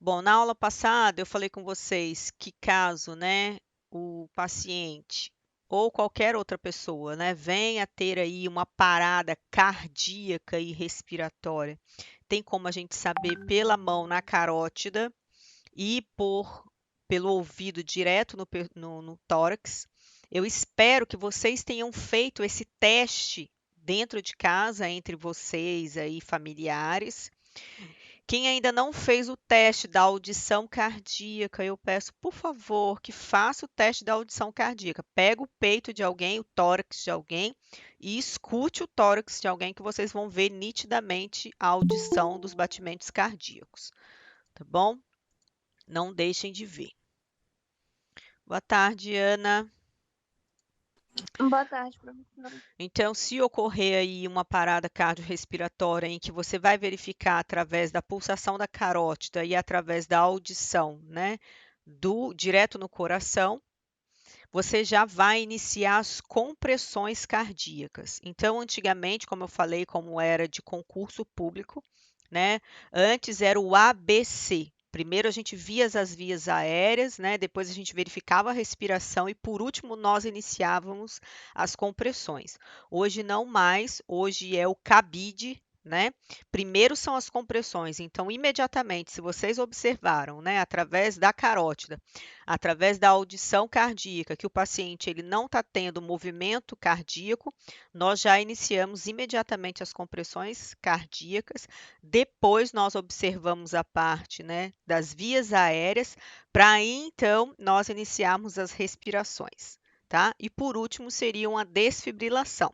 Bom, na aula passada eu falei com vocês que caso, né, o paciente ou qualquer outra pessoa, né, venha a ter aí uma parada cardíaca e respiratória, tem como a gente saber pela mão na carótida e pelo ouvido direto no tórax. Eu espero que vocês tenham feito esse teste dentro de casa, entre vocês aí, familiares. Quem ainda não fez o teste da audição cardíaca, eu peço, por favor, que faça o teste da audição cardíaca. Pega o peito de alguém, o tórax de alguém, e escute o tórax de alguém que vocês vão ver nitidamente a audição dos batimentos cardíacos, tá bom? Não deixem de ver. Boa tarde, Ana. Boa tarde, professora. Então, se ocorrer aí uma parada cardiorrespiratória em que você vai verificar através da pulsação da carótida e através da audição, né, do direto no coração, você já vai iniciar as compressões cardíacas. Então, antigamente, como eu falei, como era de concurso público, né, antes era o ABC. Primeiro a gente via as vias aéreas, né? Depois a gente verificava a respiração e por último nós iniciávamos as compressões. Hoje não mais, hoje é o cabide, né? Primeiro são as compressões. Então, imediatamente, se vocês observaram, né, através da carótida, através da audição cardíaca, que o paciente ele não está tendo movimento cardíaco, nós já iniciamos imediatamente as compressões cardíacas. Depois nós observamos a parte, né, das vias aéreas, para aí então nós iniciarmos as respirações, tá? E por último seria uma desfibrilação.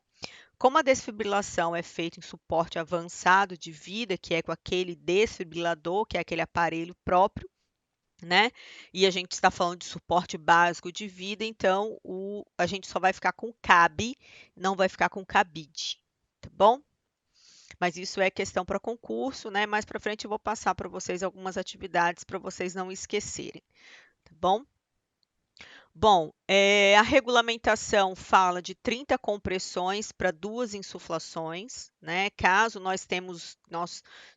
Como a desfibrilação é feita em suporte avançado de vida, que é com aquele desfibrilador, que é aquele aparelho próprio, né? E a gente está falando de suporte básico de vida, então a gente só vai ficar com CAB, não vai ficar com cabide, tá bom? Mas isso é questão para concurso, né? Mais para frente eu vou passar para vocês algumas atividades para vocês não esquecerem, tá bom? Bom, a regulamentação fala de 30 compressões para 2 insuflações, né? Caso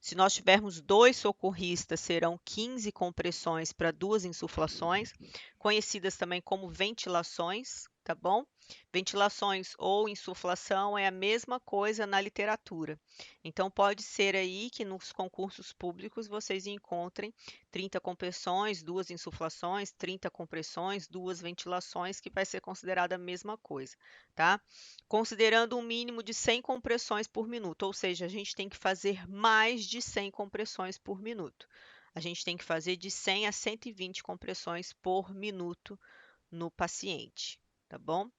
se nós tivermos 2 socorristas, serão 15 compressões para 2 insuflações, conhecidas também como ventilações, tá bom? Ventilações ou insuflação é a mesma coisa na literatura. Então pode ser aí que nos concursos públicos vocês encontrem 30 compressões, 2 insuflações, 30 compressões, 2 ventilações, que vai ser considerada a mesma coisa, tá? Considerando um mínimo de 100 compressões por minuto, ou seja, a gente tem que fazer mais de 100 compressões por minuto. A gente tem que fazer de 100 a 120 compressões por minuto no paciente, tá bom?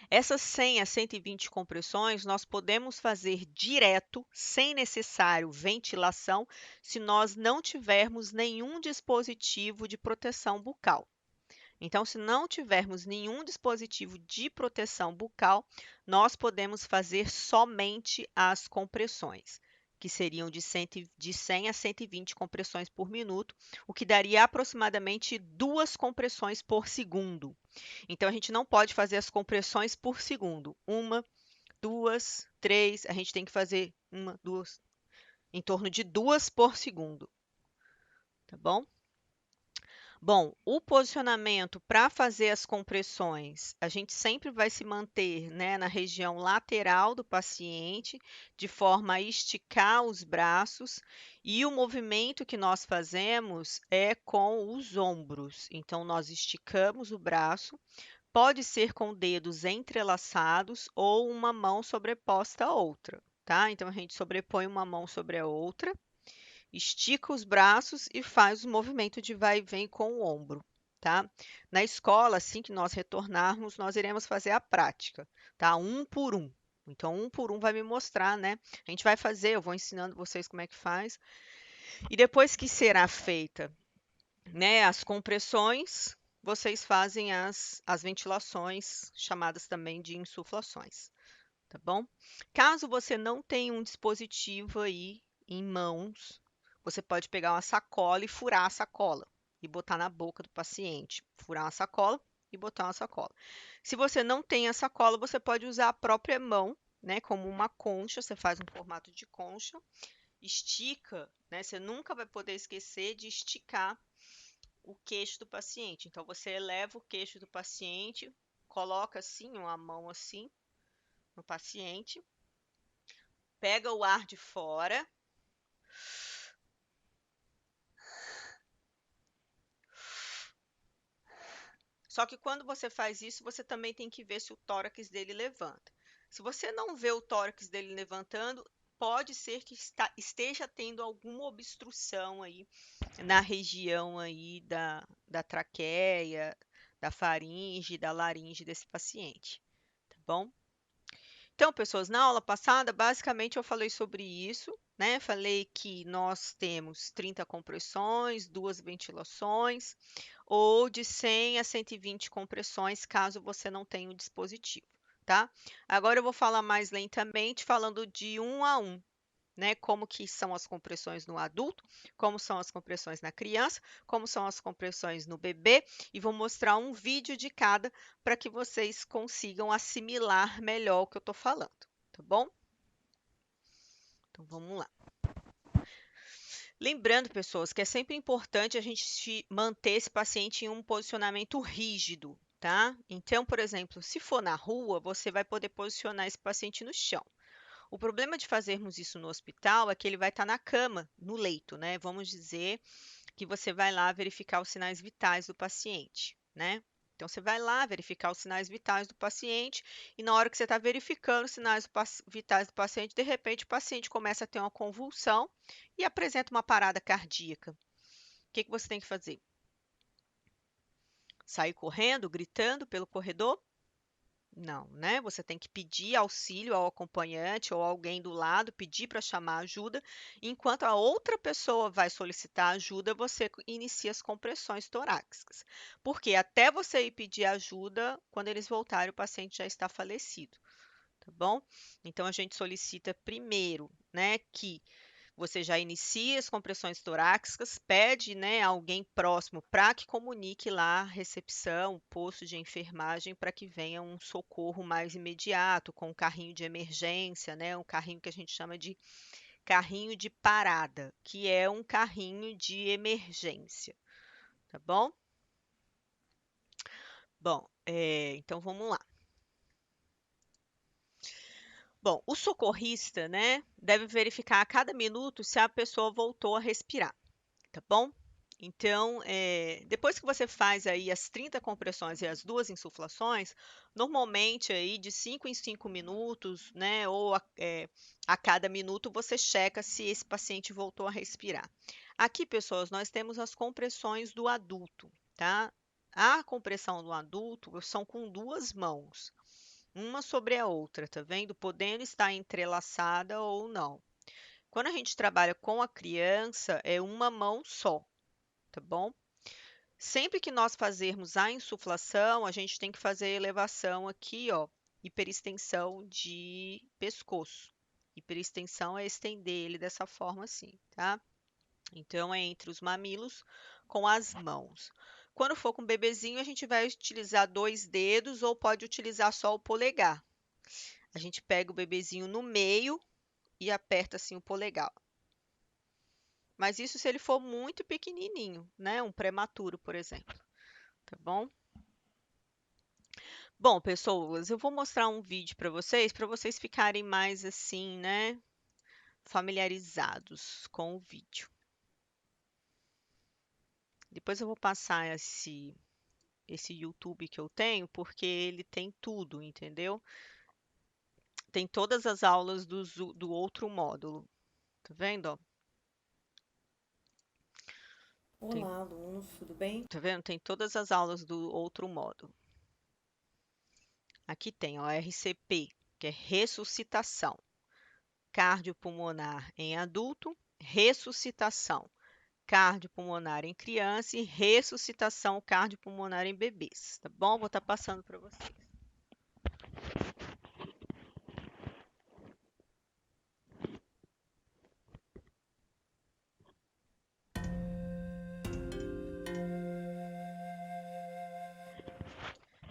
Essas 100 a 120 compressões nós podemos fazer direto, sem necessário ventilação, se nós não tivermos nenhum dispositivo de proteção bucal. Então, se não tivermos nenhum dispositivo de proteção bucal, nós podemos fazer somente as compressões, que seriam de 100 a 120 compressões por minuto, o que daria aproximadamente 2 compressões por segundo. Então, a gente não pode fazer as compressões por segundo. Uma, duas, três, a gente tem que fazer uma, duas, em torno de 2 por segundo, tá bom? Bom, o posicionamento para fazer as compressões, a gente sempre vai se manter, né, na região lateral do paciente, de forma a esticar os braços, e o movimento que nós fazemos é com os ombros. Então, nós esticamos o braço, pode ser com dedos entrelaçados ou uma mão sobreposta à outra, tá? Então, a gente sobrepõe uma mão sobre a outra, estica os braços e faz o movimento de vai e vem com o ombro, tá? Na escola, assim que nós retornarmos, nós iremos fazer a prática, tá? Um por um. Então, um por um vai me mostrar, né? A gente vai fazer, eu vou ensinando vocês como é que faz. E depois que será feita, né, as compressões, vocês fazem as ventilações, chamadas também de insuflações, tá bom? Caso você não tenha um dispositivo aí em mãos, você pode pegar uma sacola e furar a sacola e botar na boca do paciente. Furar uma sacola e botar uma sacola. Se você não tem a sacola, você pode usar a própria mão, né, como uma concha, você faz um formato de concha estica, né? Você nunca vai poder esquecer de esticar o queixo do paciente. Então, você eleva o queixo do paciente, coloca assim, uma mão assim no paciente, pega o ar de fora. Só que quando você faz isso, você também tem que ver se o tórax dele levanta. Se você não vê o tórax dele levantando, pode ser que esteja tendo alguma obstrução aí na região aí da traqueia, da faringe, da laringe desse paciente, tá bom? Então, pessoas, na aula passada, basicamente eu falei sobre isso, né? Falei que nós temos 30 compressões, 2 ventilações, ou de 100 a 120 compressões, caso você não tenha o dispositivo, tá? Agora eu vou falar mais lentamente, falando de um a um, né? Como que são as compressões no adulto, como são as compressões na criança, como são as compressões no bebê, e vou mostrar um vídeo de cada para que vocês consigam assimilar melhor o que eu estou falando, tá bom? Então vamos lá. Lembrando, pessoas, que é sempre importante a gente manter esse paciente em um posicionamento rígido, tá? Então, por exemplo, se for na rua, você vai poder posicionar esse paciente no chão. O problema de fazermos isso no hospital é que ele vai estar na cama, no leito, né? Vamos dizer que você vai lá verificar os sinais vitais do paciente, né? Então, você vai lá verificar os sinais vitais do paciente e na hora que você está verificando os sinais vitais do paciente, de repente o paciente começa a ter uma convulsão e apresenta uma parada cardíaca. O que que você tem que fazer? Sair correndo, gritando pelo corredor? Não, né? Você tem que pedir auxílio ao acompanhante ou alguém do lado, pedir para chamar ajuda. Enquanto a outra pessoa vai solicitar ajuda, você inicia as compressões torácicas. Porque até você ir pedir ajuda, quando eles voltarem, o paciente já está falecido, tá bom? Então a gente solicita primeiro, né, que você já inicia as compressões torácicas, pede, né, alguém próximo para que comunique lá a recepção, o posto de enfermagem, para que venha um socorro mais imediato, com um carrinho de emergência, né, um carrinho que a gente chama de carrinho de parada, que é um carrinho de emergência, tá bom? Bom, então vamos lá. Bom, o socorrista, né, deve verificar a cada minuto se a pessoa voltou a respirar, tá bom? Então, depois que você faz aí as 30 compressões e as 2 insuflações, normalmente aí de 5 em 5 minutos, né, ou a cada minuto você checa se esse paciente voltou a respirar. Aqui, pessoas, nós temos as compressões do adulto, tá? A compressão do adulto são com 2 mãos, uma sobre a outra, tá vendo? Podendo estar entrelaçada ou não. Quando a gente trabalha com a criança, é uma mão só, tá bom? Sempre que nós fazermos a insuflação, a gente tem que fazer a elevação aqui, ó, hiperextensão de pescoço. Hiperextensão é estender ele dessa forma assim, tá? Então, é entre os mamilos com as mãos. Quando for com o bebezinho, a gente vai utilizar 2 dedos ou pode utilizar só o polegar. A gente pega o bebezinho no meio e aperta assim o polegar. Mas isso se ele for muito pequenininho, né? Um prematuro, por exemplo, tá bom? Bom, pessoas, eu vou mostrar um vídeo para vocês ficarem mais assim, né, familiarizados com o vídeo. Depois eu vou passar esse YouTube que eu tenho, porque ele tem tudo, entendeu? Tem todas as aulas do outro módulo. Tá vendo, ó? Tem, Olá, alunos, tudo bem? tá vendo? Tem todas as aulas do outro módulo. Aqui tem, ó, RCP, que é ressuscitação. Cardiopulmonar em adulto, ressuscitação cardiopulmonar em criança e ressuscitação cardiopulmonar em bebês, tá bom? Vou estar passando para vocês.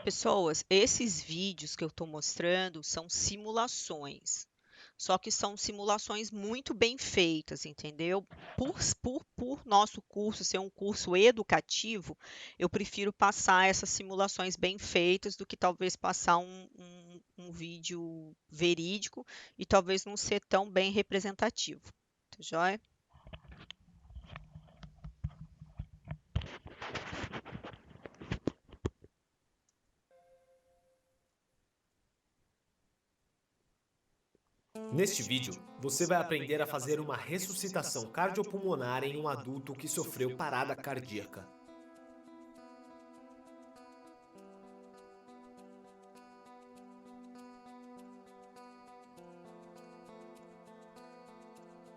Pessoas, esses vídeos que eu estou mostrando são simulações. Só que são simulações muito bem feitas, entendeu? Por nosso curso ser um curso educativo, eu prefiro passar essas simulações bem feitas do que talvez passar um vídeo verídico e talvez não ser tão bem representativo. Tá joia? Neste vídeo, você vai aprender a fazer uma ressuscitação cardiopulmonar em um adulto que sofreu parada cardíaca.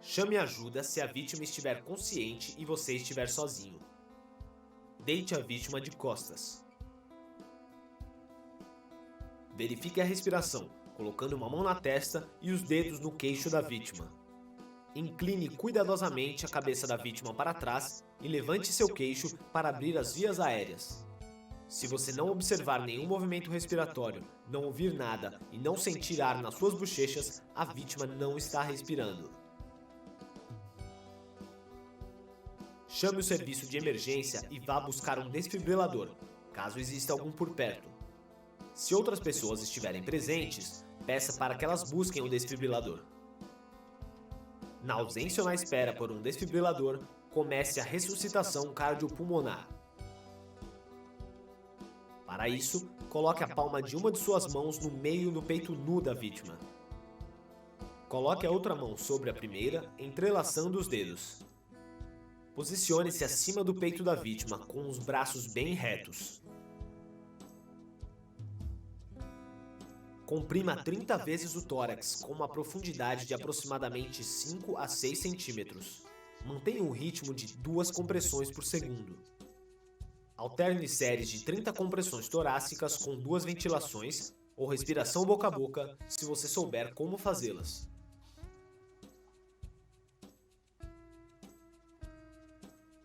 Chame ajuda se a vítima estiver consciente e você estiver sozinho. Deite a vítima de costas. Verifique a respiração, colocando uma mão na testa e os dedos no queixo da vítima. Incline cuidadosamente a cabeça da vítima para trás e levante seu queixo para abrir as vias aéreas. Se você não observar nenhum movimento respiratório, não ouvir nada e não sentir ar nas suas bochechas, a vítima não está respirando. Chame o serviço de emergência e vá buscar um desfibrilador, caso exista algum por perto. Se outras pessoas estiverem presentes, peça para que elas busquem o desfibrilador. Na ausência ou na espera por um desfibrilador, comece a ressuscitação cardiopulmonar. Para isso, coloque a palma de uma de suas mãos no meio do peito nu da vítima. Coloque a outra mão sobre a primeira, entrelaçando os dedos. Posicione-se acima do peito da vítima, com os braços bem retos. Comprima 30 vezes o tórax com uma profundidade de aproximadamente 5 a 6 centímetros. Mantenha um ritmo de 2 compressões por segundo. Alterne séries de 30 compressões torácicas com 2 ventilações ou respiração boca a boca, se você souber como fazê-las.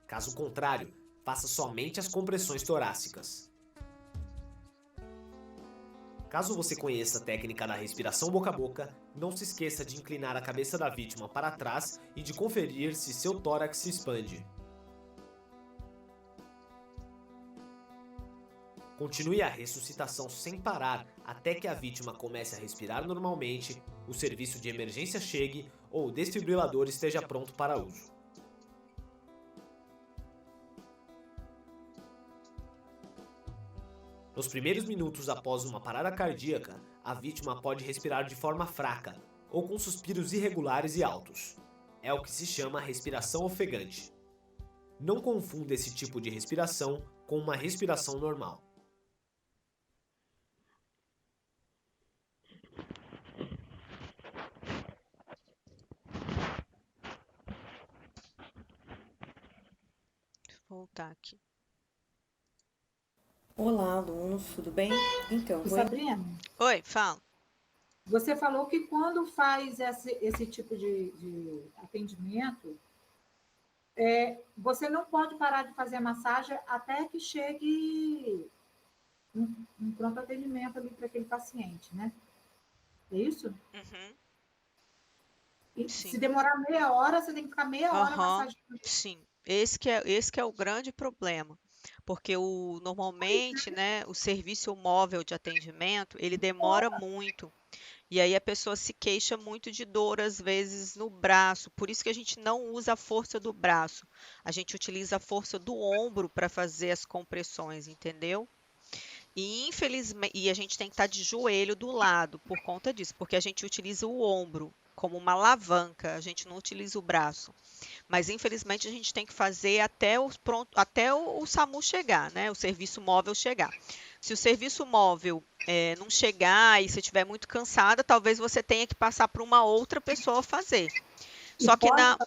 Caso contrário, faça somente as compressões torácicas. Caso você conheça a técnica da respiração boca a boca, não se esqueça de inclinar a cabeça da vítima para trás e de conferir se seu tórax se expande. Continue a ressuscitação sem parar até que a vítima comece a respirar normalmente, o serviço de emergência chegue ou o desfibrilador esteja pronto para uso. Nos primeiros minutos após uma parada cardíaca, a vítima pode respirar de forma fraca ou com suspiros irregulares e altos. É o que se chama respiração ofegante. Não confunda esse tipo de respiração com uma respiração normal. Vou voltar aqui. Olá, alunos, tudo bem? Então, Sabrina, Oi, fala. você falou que quando faz esse tipo de atendimento, você não pode parar de fazer a massagem até que chegue um pronto atendimento ali para aquele paciente, né? É isso? Uhum, E sim. se demorar meia hora, você tem que ficar meia hora Aham, massageando. sim. Esse que é o grande problema, porque normalmente, né, o serviço móvel de atendimento, ele demora muito. E aí a pessoa se queixa muito de dor, às vezes, no braço. Por isso que a gente não usa a força do braço. A gente utiliza a força do ombro para fazer as compressões, entendeu? E infelizmente, e a gente tem que estar de joelho do lado por conta disso, porque a gente utiliza o ombro como uma alavanca, a gente não utiliza o braço. Mas infelizmente a gente tem que fazer até o SAMU chegar, né? O serviço móvel chegar. Se o serviço móvel não chegar e você estiver muito cansada, talvez você tenha que passar para uma outra pessoa fazer. E Só que pode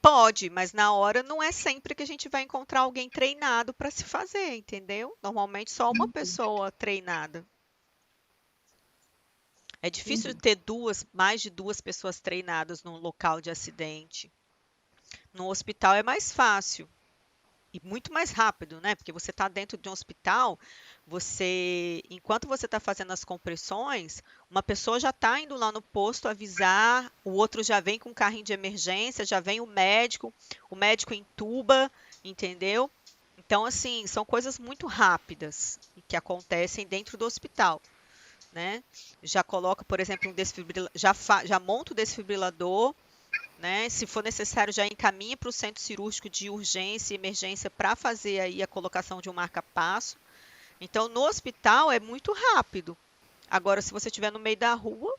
pode, mas na hora não é sempre que a gente vai encontrar alguém treinado para se fazer, entendeu? Normalmente só uma pessoa treinada. É difícil ter mais de duas pessoas treinadas num local de acidente. No hospital é mais fácil. e muito mais rápido, né? Porque você está dentro de um hospital, enquanto você está fazendo as compressões, uma pessoa já está indo lá no posto avisar, o outro já vem com um carrinho de emergência, já vem o médico entuba, entendeu? Então, assim, são coisas muito rápidas que acontecem dentro do hospital, né? Já coloca, por exemplo, já monta o desfibrilador, né? Se for necessário, já encaminha para o centro cirúrgico de urgência e emergência para fazer aí a colocação de um marca-passo. Então, no hospital é muito rápido. Agora, se você estiver no meio da rua,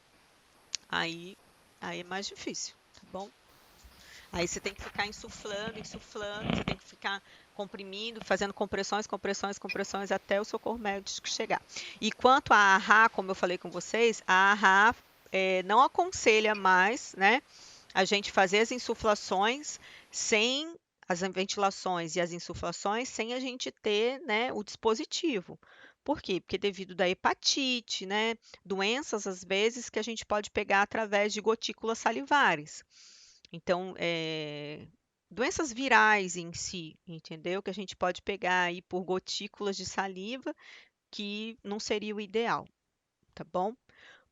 aí é mais difícil, tá bom? Aí você tem que ficar insuflando, você tem que ficar comprimindo, fazendo compressões até o socorro médico chegar. E quanto à AHA, como eu falei com vocês, a AHA não aconselha mais, né, a gente fazer as insuflações sem as ventilações e as insuflações sem a gente ter, né, o dispositivo. Por quê? Porque devido da hepatite, né, doenças às vezes que a gente pode pegar através de gotículas salivares. Então, doenças virais em si, entendeu? Que a gente pode pegar aí por gotículas de saliva, que não seria o ideal, tá bom?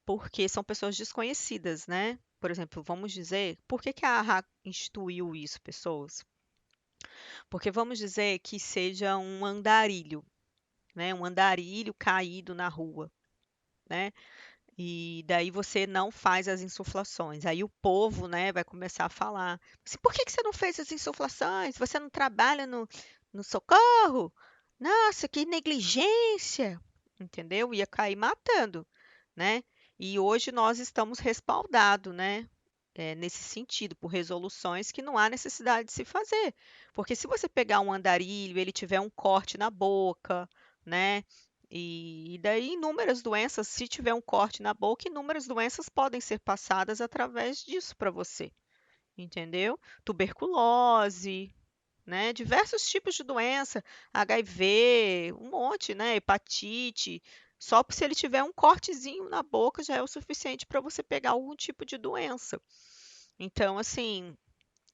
Porque são pessoas desconhecidas, né? Por exemplo, vamos dizer, por que que a AHA instituiu isso, pessoas? Porque vamos dizer que seja um andarilho, né? Um andarilho caído na rua, né? E daí você não faz as insuflações. Aí o povo, né, vai começar a falar: "Mas por que que você não fez as insuflações? Você não trabalha no socorro? Nossa, que negligência!" Entendeu? Ia cair matando, né? E hoje nós estamos respaldados, né? Nesse sentido, por resoluções que não há necessidade de se fazer. Porque se você pegar um andarilho, ele tiver um corte na boca, né? E daí inúmeras doenças, se tiver um corte na boca, inúmeras doenças podem ser passadas através disso para você, entendeu? Tuberculose, né? Diversos tipos de doença, HIV, um monte, né? Hepatite. Só se ele tiver um cortezinho na boca já é o suficiente para você pegar algum tipo de doença. Então, assim,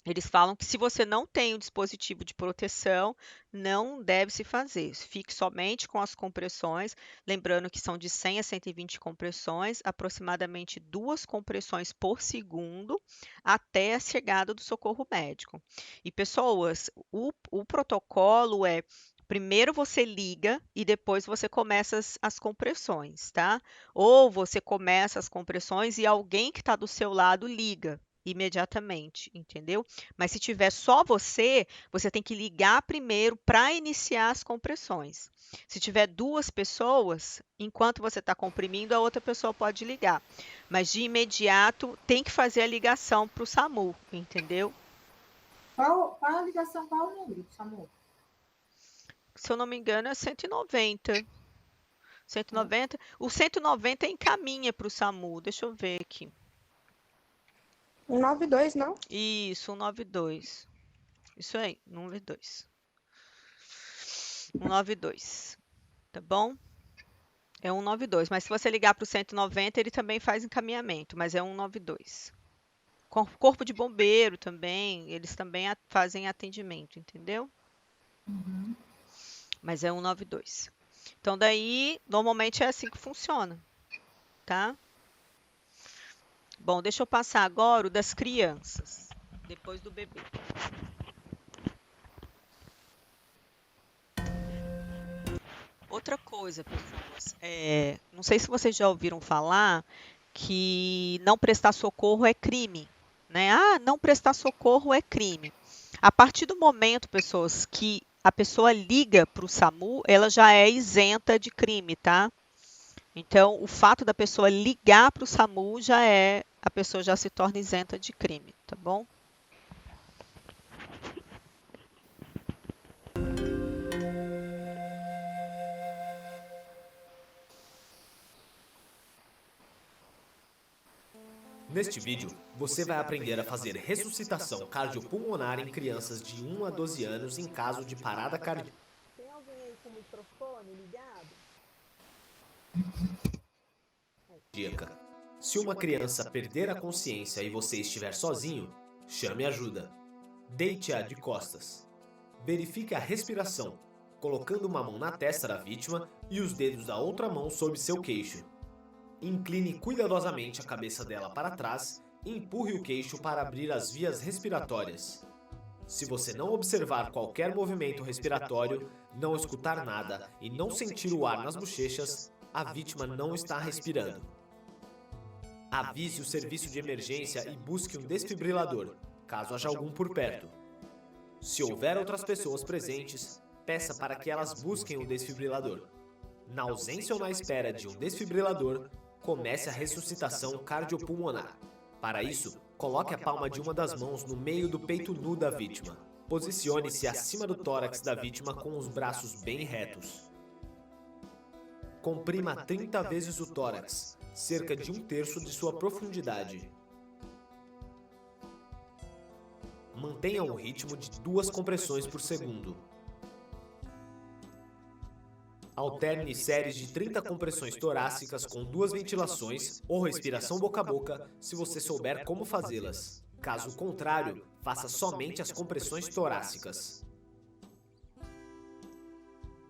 eles falam que se você não tem o dispositivo de proteção, não deve se fazer. Fique somente com as compressões, lembrando que são de 100 a 120 compressões, aproximadamente 2 compressões por segundo, até a chegada do socorro médico. E pessoas, o protocolo é: primeiro você liga e depois você começa as compressões, tá? Ou você começa as compressões e alguém que está do seu lado liga imediatamente, entendeu? Mas se tiver só você, você tem que ligar primeiro para iniciar as compressões. Se tiver 2 pessoas, enquanto você está comprimindo, a outra pessoa pode ligar. Mas de imediato tem que fazer a ligação para o SAMU, entendeu? Qual a ligação, qual o número, SAMU? Se eu não me engano, é 190. 190. O 190 encaminha para o SAMU. Deixa eu ver aqui. 192, não? Isso, 192. Isso aí, 192. 192. Tá bom? É 192. Mas se você ligar para o 190, ele também faz encaminhamento, mas é 192. Corpo de bombeiro também, eles também fazem atendimento, entendeu? Mas é 192. Então, daí, normalmente é assim que funciona, tá? Bom, deixa eu passar agora o das crianças, depois do bebê. Outra coisa, pessoas, não sei se vocês já ouviram falar que não prestar socorro é crime, né? Ah, não prestar socorro é crime. A partir do momento, pessoas, que a pessoa liga para o SAMU, ela já é isenta de crime, tá? Então, o fato da pessoa ligar para o SAMU a pessoa já se torna isenta de crime, tá bom? Neste vídeo, você vai aprender a fazer ressuscitação cardiopulmonar em crianças de 1 a 12 anos em caso de parada cardíaca. Tem alguém aí com o microfone ligado? Se uma criança perder a consciência e você estiver sozinho, chame ajuda. Deite-a de costas. Verifique a respiração, colocando uma mão na testa da vítima e os dedos da outra mão sobre seu queixo. Incline cuidadosamente a cabeça dela para trás e empurre o queixo para abrir as vias respiratórias. Se você não observar qualquer movimento respiratório, não escutar nada e não sentir o ar nas bochechas, a vítima não está respirando. Avise o serviço de emergência e busque um desfibrilador, caso haja algum por perto. Se houver outras pessoas presentes, peça para que elas busquem o desfibrilador. Na ausência ou na espera de um desfibrilador, comece a ressuscitação cardiopulmonar. Para isso, coloque a palma de uma das mãos no meio do peito nu da vítima. Posicione-se acima do tórax da vítima com os braços bem retos. Comprima 30 vezes o tórax, cerca de 1/3 de sua profundidade. Mantenha um ritmo de 2 compressões por segundo. Alterne séries de 30 compressões torácicas com 2 ventilações ou respiração boca a boca, se você souber como fazê-las. Caso contrário, faça somente as compressões torácicas.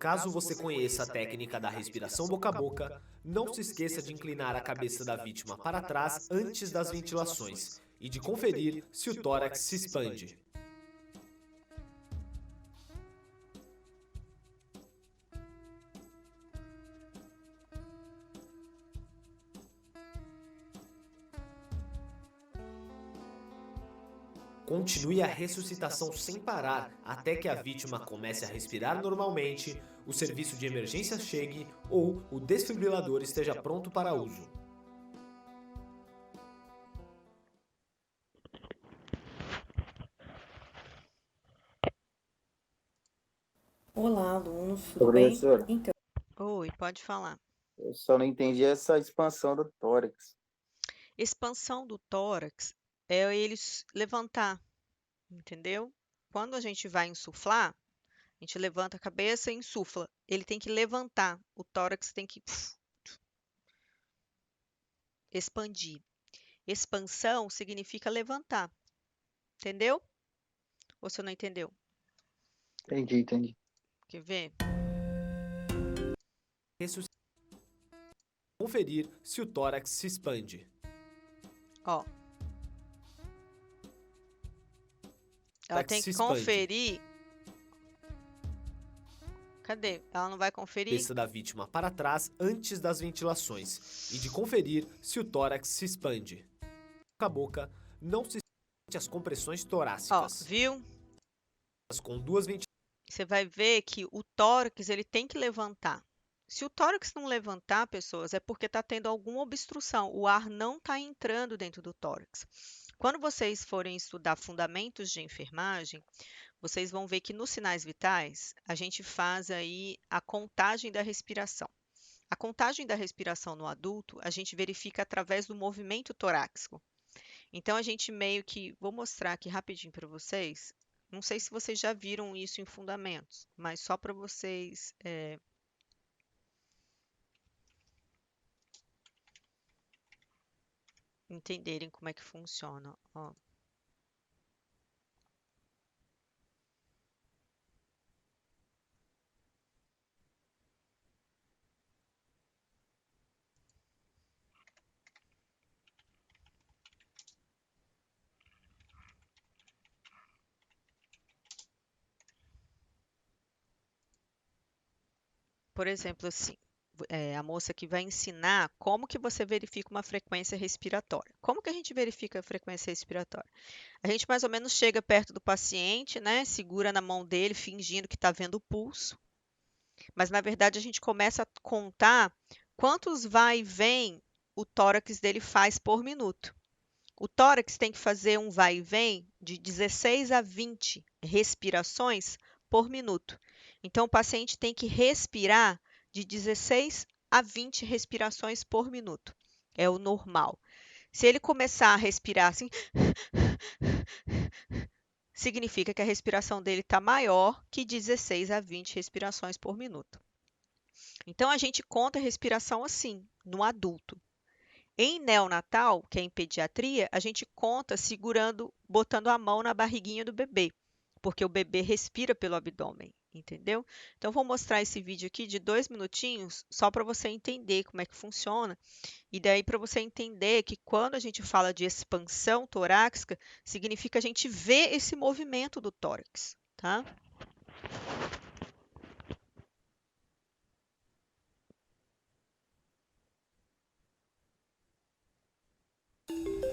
Caso você conheça a técnica da respiração boca a boca, não se esqueça de inclinar a cabeça da vítima para trás antes das ventilações e de conferir se o tórax se expande. Continue a ressuscitação sem parar até que a vítima comece a respirar normalmente, o serviço de emergência chegue ou o desfibrilador esteja pronto para uso. Olá, alunos, tudo Ô, bem? professora, Então, Oi, pode falar. eu só não entendi essa expansão do tórax. Expansão do tórax é ele levantar, entendeu? Quando a gente vai insuflar, a gente levanta a cabeça e insufla. Ele tem que levantar, o tórax tem que expandir. Expansão significa levantar, entendeu? Ou você não entendeu? Entendi. Quer ver? Conferir se o tórax se expande. Ó. Ela Tórax tem se que expande. conferir. Cadê? Ela não vai conferir? Cabeça da vítima para trás antes das ventilações e de conferir se o tórax se expande. Boca a boca, não se sente as compressões Ó, torácicas. viu? Com 2 ventilações. Você vai ver que o tórax ele tem que levantar. Se o tórax não levantar, pessoas, é porque está tendo alguma obstrução. O ar não está entrando dentro do tórax. Quando vocês forem estudar fundamentos de enfermagem, vocês vão ver que nos sinais vitais a gente faz aí a contagem da respiração. A contagem da respiração no adulto a gente verifica através do movimento torácico. Então a gente meio que, vou mostrar aqui rapidinho para vocês. Não sei se vocês já viram isso em fundamentos, mas só para vocês entenderem como é que funciona. Ó. Por exemplo, assim, a moça que vai ensinar como que você verifica uma frequência respiratória. Como que a gente verifica a frequência respiratória? A gente mais ou menos chega perto do paciente, né? Segura na mão dele, fingindo que está vendo o pulso. Mas, na verdade, a gente começa a contar quantos vai e vem o tórax dele faz por minuto. O tórax tem que fazer um vai e vem de 16 a 20 respirações por minuto. Então, o paciente tem que respirar de 16 a 20 respirações por minuto. É o normal. Se ele começar a respirar assim, significa que a respiração dele está maior que 16 a 20 respirações por minuto. Então, a gente conta a respiração assim, no adulto. Em neonatal, que é em pediatria, a gente conta segurando, botando a mão na barriguinha do bebê, porque o bebê respira pelo abdômen, entendeu? Então, vou mostrar esse vídeo aqui de 2 minutinhos, só para você entender como é que funciona, e daí para você entender que quando a gente fala de expansão torácica, significa a gente ver esse movimento do tórax, tá?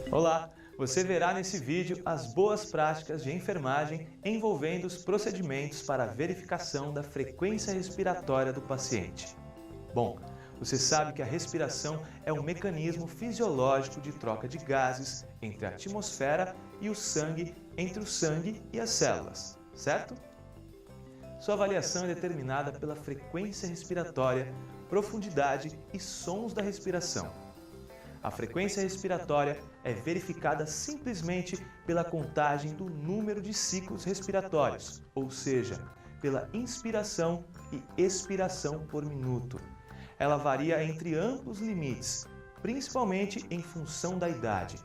Olá! Você verá nesse vídeo as boas práticas de enfermagem envolvendo os procedimentos para a verificação da frequência respiratória do paciente. Bom, você sabe que a respiração é um mecanismo fisiológico de troca de gases entre a atmosfera e o sangue, entre o sangue e as células, certo? Sua avaliação é determinada pela frequência respiratória, profundidade e sons da respiração. A frequência respiratória é verificada simplesmente pela contagem do número de ciclos respiratórios, ou seja, pela inspiração e expiração por minuto. Ela varia entre amplos limites, principalmente em função da idade.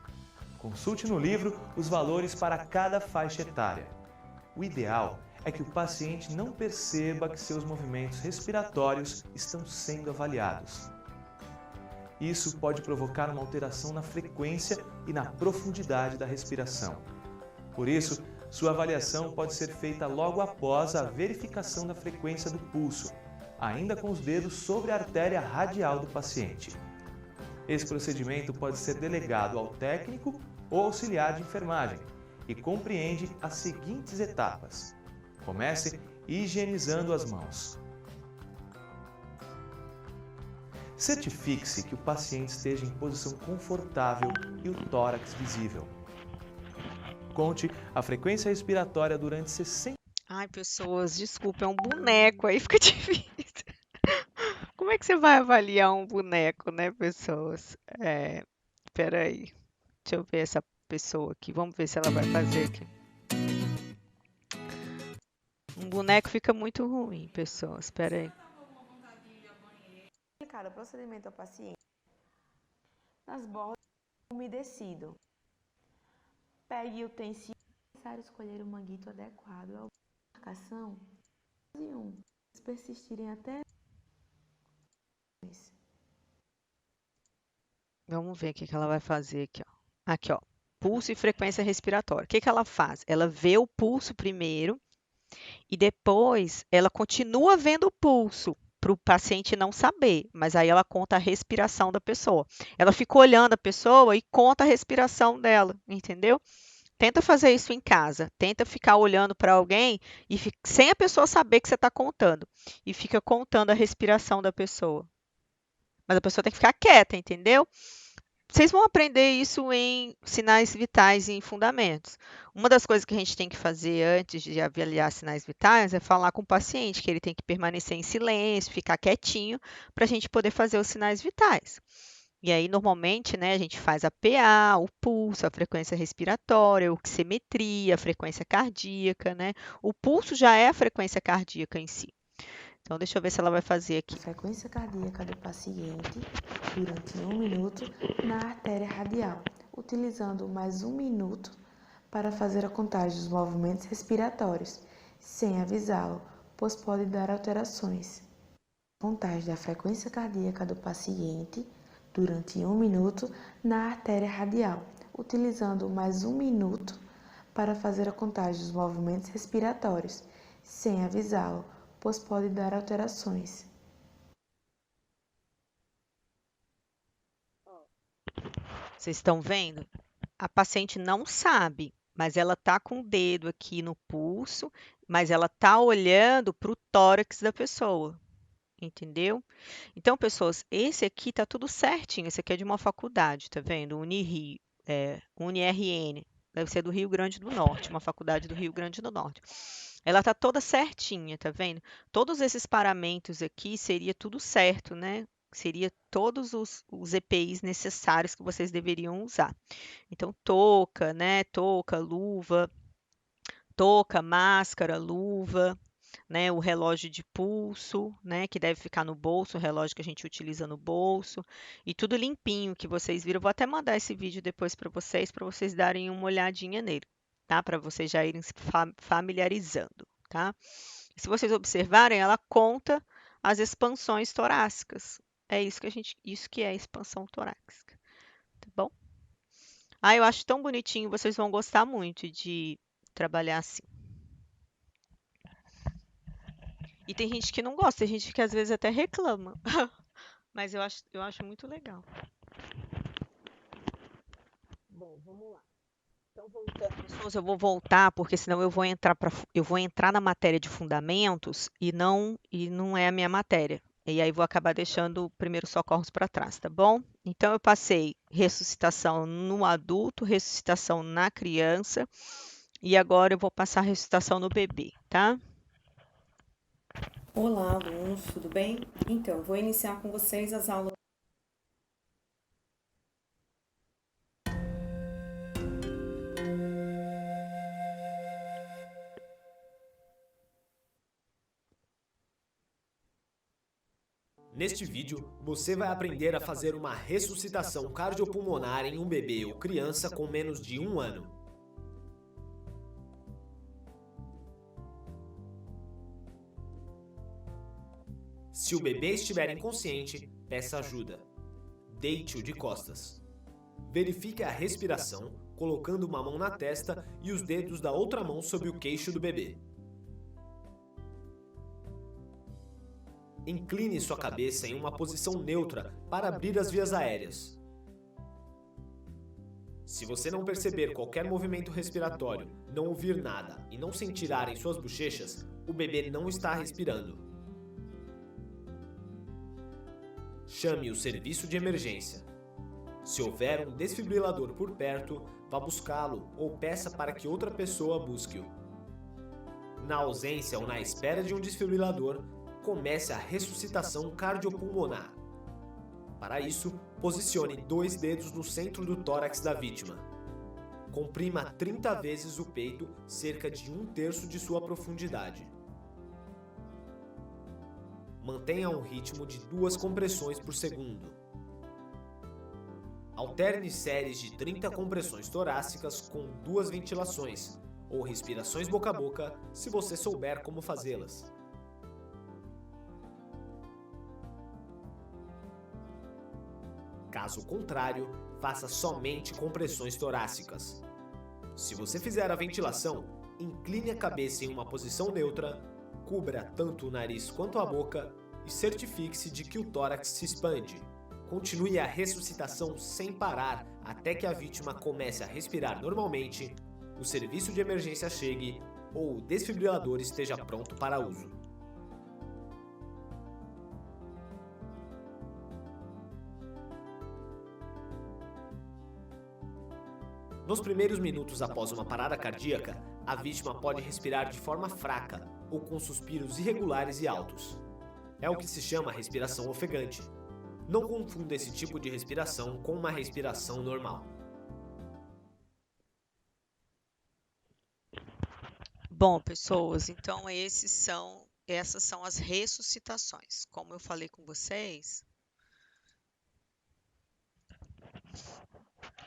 Consulte no livro os valores para cada faixa etária. O ideal é que o paciente não perceba que seus movimentos respiratórios estão sendo avaliados. Isso pode provocar uma alteração na frequência e na profundidade da respiração. Por isso, sua avaliação pode ser feita logo após a verificação da frequência do pulso, ainda com os dedos sobre a artéria radial do paciente. Esse procedimento pode ser delegado ao técnico ou auxiliar de enfermagem e compreende as seguintes etapas. Comece higienizando as mãos. Certifique-se que o paciente esteja em posição confortável e o tórax visível. Conte a frequência respiratória durante 60... Ai, pessoas, desculpa, é um boneco, aí fica difícil. Como é que você vai avaliar um boneco, né, pessoas? Espera aí, deixa eu ver essa pessoa aqui, vamos ver se ela vai fazer aqui. Um boneco fica muito ruim, pessoas, espera aí. Aplicar o procedimento ao paciente nas bordas umedecido. Pegue o utensílio. É necessário escolher o manguito adequado à marcação. Se persistirem até... Vamos ver o que ela vai fazer aqui, ó. Aqui, ó, pulso e frequência respiratória. O que ela faz? Ela vê o pulso primeiro e depois ela continua vendo o pulso para o paciente não saber, mas aí ela conta a respiração da pessoa. Ela fica olhando a pessoa e conta a respiração dela, entendeu? Tenta fazer isso em casa. Tenta ficar olhando para alguém e sem a pessoa saber que você está contando. E fica contando a respiração da pessoa. Mas a pessoa tem que ficar quieta, entendeu? Vocês vão aprender isso em sinais vitais e em fundamentos. Uma das coisas que a gente tem que fazer antes de avaliar sinais vitais é falar com o paciente que ele tem que permanecer em silêncio, ficar quietinho, para a gente poder fazer os sinais vitais. E aí, normalmente, né, a gente faz a PA, o pulso, a frequência respiratória, a oximetria, a frequência cardíaca, né? O pulso já é a frequência cardíaca em si. Então, deixa eu ver se ela vai fazer aqui. A frequência cardíaca do paciente durante 1 minuto na artéria radial, utilizando mais 1 minuto para fazer a contagem dos movimentos respiratórios, sem avisá-lo, pois pode dar alterações. Contagem da frequência cardíaca do paciente durante 1 minuto na artéria radial, utilizando mais 1 minuto para fazer a contagem dos movimentos respiratórios, sem avisá-lo, pois pode dar alterações. Vocês estão vendo? A paciente não sabe, mas ela está com o dedo aqui no pulso, mas ela está olhando para o tórax da pessoa. Entendeu? Então, pessoas, esse aqui tá tudo certinho. Esse aqui é de uma faculdade, tá vendo? Unirio, UniRN, deve ser do Rio Grande do Norte, uma faculdade do Rio Grande do Norte. Ela tá toda certinha, tá vendo? Todos esses parâmetros aqui seria tudo certo, né? Seria todos os EPIs necessários que vocês deveriam usar. Então, touca, né? Touca, luva, touca, máscara, luva, né, o relógio de pulso, né, que deve ficar no bolso, o relógio que a gente utiliza no bolso, e tudo limpinho que vocês viram. Eu vou até mandar esse vídeo depois para vocês darem uma olhadinha nele, tá? tá? Para vocês já irem se familiarizando, tá? Se vocês observarem, ela conta as expansões torácicas. É isso que é a expansão torácica, tá bom? Ah, eu acho tão bonitinho, vocês vão gostar muito de trabalhar assim. E tem gente que não gosta, tem gente que às vezes até reclama. Mas eu acho muito legal. Bom, vamos lá. Então, voltando, pessoas, eu vou voltar, porque senão eu vou entrar na matéria de fundamentos e não é a minha matéria. E aí vou acabar deixando primeiros socorros para trás, tá bom? Então, eu passei ressuscitação no adulto, ressuscitação na criança, e agora eu vou passar ressuscitação no bebê, tá? Olá, alunos, tudo bem? Então, vou iniciar com vocês as aulas. Neste vídeo, você vai aprender a fazer uma ressuscitação cardiopulmonar em um bebê ou criança com menos de 1 ano. Se o bebê estiver inconsciente, peça ajuda. Deite-o de costas. Verifique a respiração, colocando uma mão na testa e os dedos da outra mão sobre o queixo do bebê. Incline sua cabeça em uma posição neutra para abrir as vias aéreas. Se você não perceber qualquer movimento respiratório, não ouvir nada e não sentir ar em suas bochechas, o bebê não está respirando. Chame o serviço de emergência. Se houver um desfibrilador por perto, vá buscá-lo ou peça para que outra pessoa busque-o. Na ausência ou na espera de um desfibrilador, comece a ressuscitação cardiopulmonar. Para isso, posicione 2 dedos no centro do tórax da vítima. Comprima 30 vezes o peito, cerca de 1/3 de sua profundidade. Mantenha um ritmo de 2 compressões por segundo. Alterne séries de 30 compressões torácicas com 2 ventilações, ou respirações boca a boca, se você souber como fazê-las. Caso contrário, faça somente compressões torácicas. Se você fizer a ventilação, incline a cabeça em uma posição neutra, cubra tanto o nariz quanto a boca e certifique-se de que o tórax se expande. Continue a ressuscitação sem parar até que a vítima comece a respirar normalmente, o serviço de emergência chegue ou o desfibrilador esteja pronto para uso. Nos primeiros minutos após uma parada cardíaca, a vítima pode respirar de forma fraca ou com suspiros irregulares e altos. É o que se chama respiração ofegante. Não confunda esse tipo de respiração com uma respiração normal. Bom, pessoas, então essas são as ressuscitações. Como eu falei com vocês,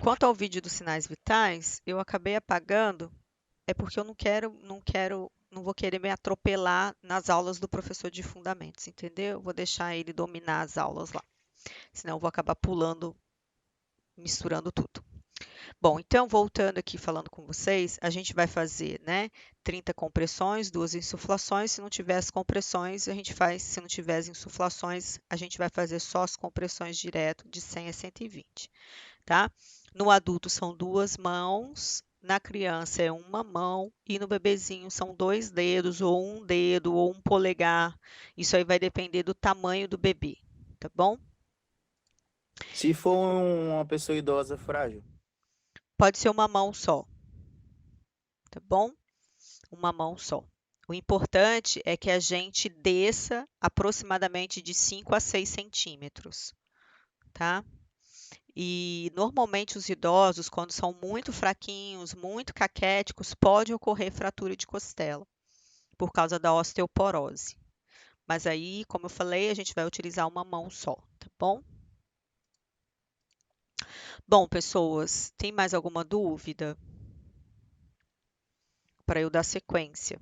quanto ao vídeo dos sinais vitais, eu acabei apagando, é porque eu não vou querer me atropelar nas aulas do professor de fundamentos, entendeu? Eu vou deixar ele dominar as aulas lá, senão eu vou acabar pulando, misturando tudo. Bom, então, voltando aqui falando com vocês, a gente vai fazer, né, 30 compressões, 2 insuflações. Se não tiver as compressões, a gente faz, se não tiver as insuflações, a gente vai fazer só as compressões direto de 100 a 120, tá? No adulto são 2 mãos, na criança é 1 mão e no bebezinho são 2 dedos, ou 1 dedo, ou 1 polegar. Isso aí vai depender do tamanho do bebê, tá bom? Se for uma pessoa idosa frágil, Pode ser 1 mão só, tá bom? 1 mão só. O importante é que a gente desça aproximadamente de 5 a 6 centímetros, tá? E normalmente os idosos, quando são muito fraquinhos, muito caquéticos, pode ocorrer fratura de costela por causa da osteoporose. Mas aí, como eu falei, a gente vai utilizar 1 mão só, tá bom? Bom, pessoas, tem mais alguma dúvida? para eu dar sequência.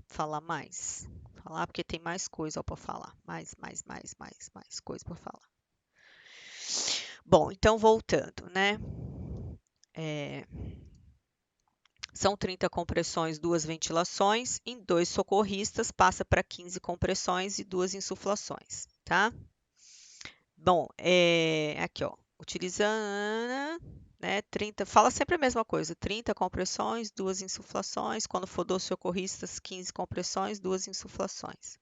Falar mais. Falar porque tem mais coisa para falar. Mais coisa para falar. Bom, então voltando, né? São 30 compressões, 2 ventilações. Em 2 socorristas, passa para 15 compressões e 2 insuflações, tá? Bom, aqui, ó. Utilizando, né, 30, fala sempre a mesma coisa. 30 compressões, 2 insuflações. Quando for 2 socorristas, 15 compressões, 2 insuflações.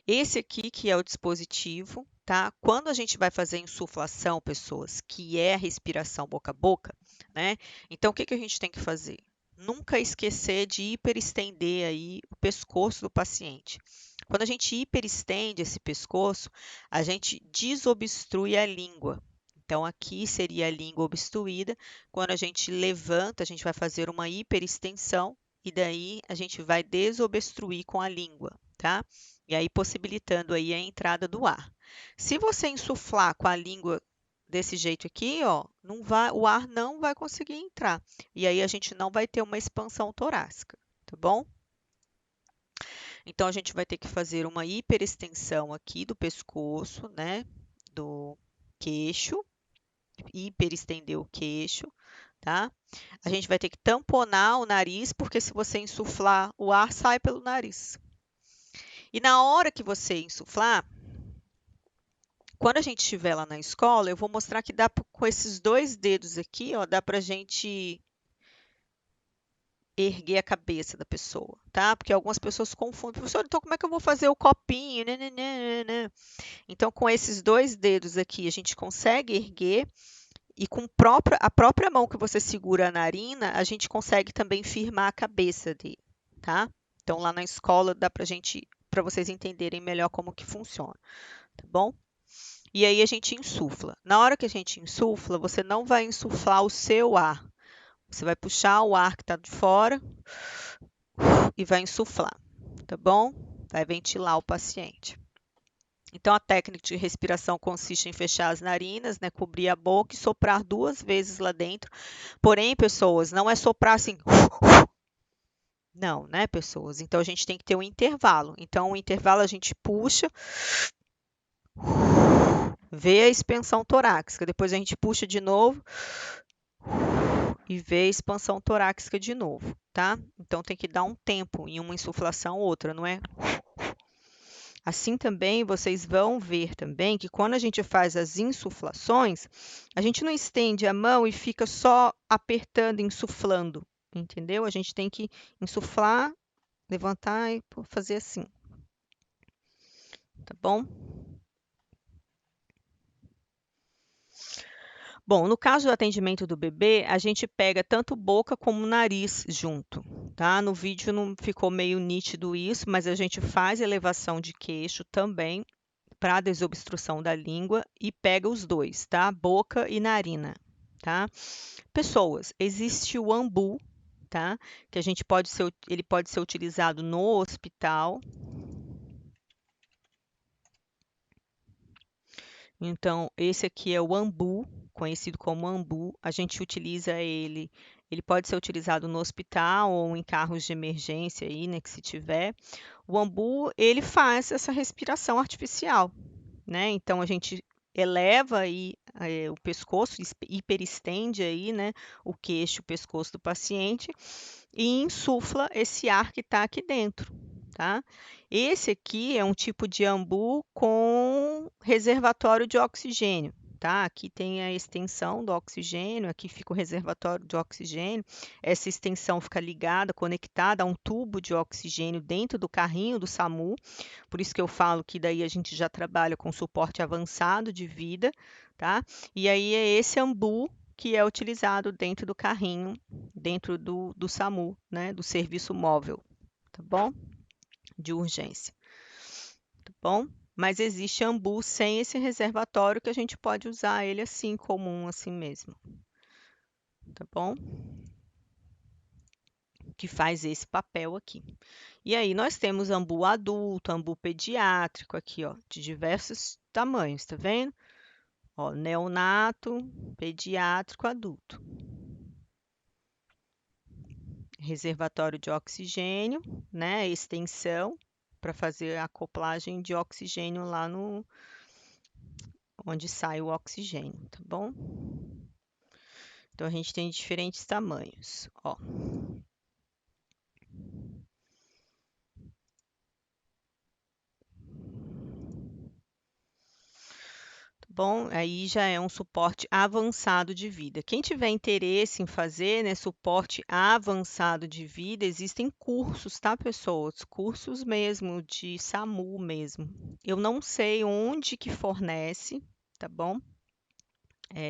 Esse aqui que é o dispositivo, tá? Quando a gente vai fazer insuflação, pessoas, que é a respiração boca a boca, né? Então, o que que a gente tem que fazer? Nunca esquecer de hiperestender aí o pescoço do paciente. Quando a gente hiperestende esse pescoço, a gente desobstrui a língua. Então, aqui seria a língua obstruída. Quando a gente levanta, a gente vai fazer uma hiperextensão e daí a gente vai desobstruir com a língua, tá? E aí possibilitando aí a entrada do ar. Se você insuflar com a língua desse jeito aqui, ó, não vai, o ar não vai conseguir entrar. E aí a gente não vai ter uma expansão torácica, tá bom? Então a gente vai ter que fazer uma hiperextensão aqui do pescoço, né, do queixo, hiperestender o queixo, tá? A gente vai ter que tamponar o nariz, porque se você insuflar, o ar sai pelo nariz. E na hora que você insuflar, quando a gente estiver lá na escola, eu vou mostrar que dá com esses 2 dedos aqui, ó, dá pra gente erguer a cabeça da pessoa, tá? Porque algumas pessoas confundem. Professor, então como é que eu vou fazer o copinho? Então, com esses 2 dedos aqui, a gente consegue erguer e com a própria mão que você segura a narina, a gente consegue também firmar a cabeça dele, tá? Então, lá na escola dá para vocês entenderem melhor como que funciona, tá bom? E aí a gente insufla. Na hora que a gente insufla, você não vai insuflar o seu ar. Você vai puxar o ar que está de fora e vai insuflar, tá bom? Vai ventilar o paciente. Então, a técnica de respiração consiste em fechar as narinas, né, cobrir a boca e soprar 2 vezes lá dentro. Porém, pessoas, não é soprar assim. Não, né, pessoas? Então, a gente tem que ter um intervalo. Então, o intervalo a gente puxa, vê a expensão torácica. Depois a gente puxa de novo e vê a expansão torácica de novo, tá? Então, tem que dar um tempo em uma insuflação ou outra, não é? Assim também, vocês vão ver também que quando a gente faz as insuflações, a gente não estende a mão e fica só apertando, insuflando, entendeu? A gente tem que insuflar, levantar e fazer assim, tá bom? Bom, no caso do atendimento do bebê, a gente pega tanto boca como nariz junto, tá? No vídeo não ficou meio nítido isso, mas a gente faz elevação de queixo também para desobstrução da língua e pega os 2, tá? Boca e narina, tá? Pessoas, existe o ambu, tá? Que ele pode ser utilizado no hospital. Então, esse aqui é o ambu, conhecido como ambu. A gente utiliza ele pode ser utilizado no hospital ou em carros de emergência aí, né, que se tiver. O ambu, ele faz essa respiração artificial, né? Então, a gente eleva aí o pescoço, hiperestende aí, né, o queixo, o pescoço do paciente e insufla esse ar que está aqui dentro, tá? Esse aqui é um tipo de ambu com reservatório de oxigênio, tá? Aqui tem a extensão do oxigênio, aqui fica o reservatório de oxigênio. Essa extensão fica ligada, conectada a um tubo de oxigênio dentro do carrinho do SAMU. Por isso que eu falo que daí a gente já trabalha com suporte avançado de vida, tá? E aí é esse ambu que é utilizado dentro do carrinho, dentro do SAMU, né? Do serviço móvel, tá bom? De urgência, tá bom? Mas existe ambu sem esse reservatório que a gente pode usar ele assim, comum, assim mesmo, tá bom? Que faz esse papel aqui. E aí nós temos ambu adulto, ambu pediátrico aqui, ó, de diversos tamanhos, tá vendo? Ó, neonato, pediátrico, adulto, reservatório de oxigênio, né? Extensão, para fazer a acoplagem de oxigênio lá no onde sai o oxigênio, tá bom? Então, a gente tem diferentes tamanhos, ó. Bom, aí já é um suporte avançado de vida. Quem tiver interesse em fazer, né, suporte avançado de vida, existem cursos, tá, pessoas? Cursos mesmo de SAMU mesmo. Eu não sei onde que fornece, tá bom?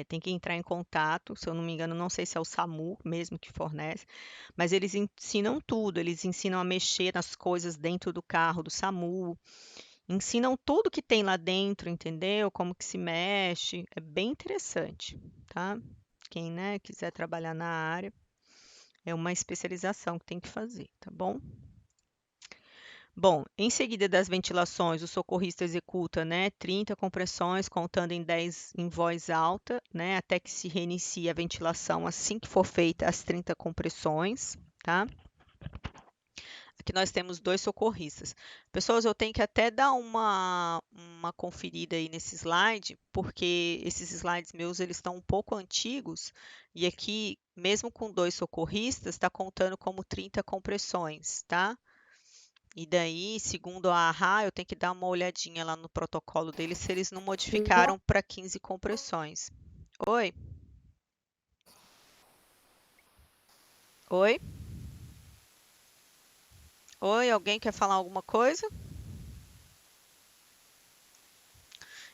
Tem que entrar em contato, se eu não me engano, não sei se é o SAMU mesmo que fornece, mas eles ensinam tudo, eles ensinam a mexer nas coisas dentro do carro do SAMU, ensinam tudo que tem lá dentro, entendeu? Como que se mexe, é bem interessante, tá? Quem, né, quiser trabalhar na área, é uma especialização que tem que fazer, tá bom? Bom, em seguida das ventilações, o socorrista executa, né, 30 compressões, contando em 10 em voz alta, né, até que se reinicie a ventilação assim que for feita as 30 compressões, tá? Aqui nós temos 2 socorristas. Pessoas, eu tenho que até dar uma conferida aí nesse slide, porque esses slides meus, eles estão um pouco antigos, e aqui, mesmo com 2 socorristas, está contando como 30 compressões, tá? E daí, segundo a AHA, eu tenho que dar uma olhadinha lá no protocolo deles se eles não modificaram para 15 compressões. Oi? Oi? Oi, alguém quer falar alguma coisa?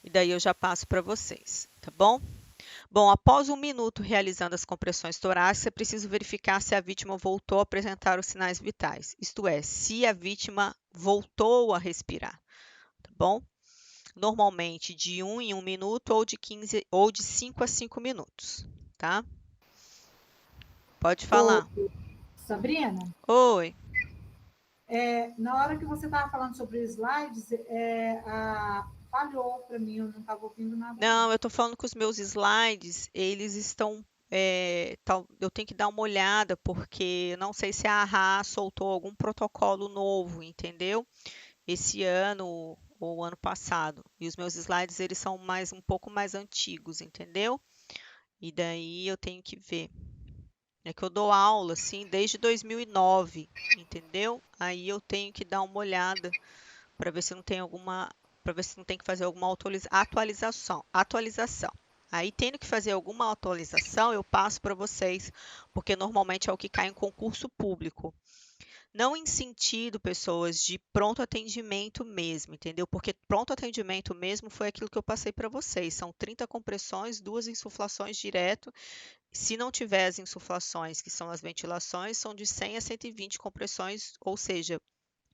E daí eu já passo para vocês, tá bom? Bom, após 1 minuto realizando as compressões torácicas, é preciso verificar se a vítima voltou a apresentar os sinais vitais, isto é, se a vítima voltou a respirar, tá bom? Normalmente de 1 em 1 minuto ou de 5 a 5 minutos, tá? Pode falar. Sabrina, Oi. na hora que você estava falando sobre os slides, falhou para mim, eu não estava ouvindo nada. Não, eu estou falando que os meus slides, eles estão. Eu tenho que dar uma olhada, porque eu não sei se a AHA soltou algum protocolo novo, entendeu? Esse ano ou ano passado. E os meus slides, eles são um pouco mais antigos, entendeu? E daí eu tenho que ver. É que eu dou aula, assim, desde 2009, entendeu? Aí eu tenho que dar uma olhada para ver se não tem para ver se não tem que fazer alguma atualização. Aí, tendo que fazer alguma atualização, eu passo para vocês, porque normalmente é o que cai em concurso público. Não em sentido, pessoas, de pronto atendimento mesmo, entendeu? Porque pronto atendimento mesmo foi aquilo que eu passei para vocês. São 30 compressões, 2 insuflações direto. Se não tiver as insuflações, que são as ventilações, são de 100 a 120 compressões, ou seja,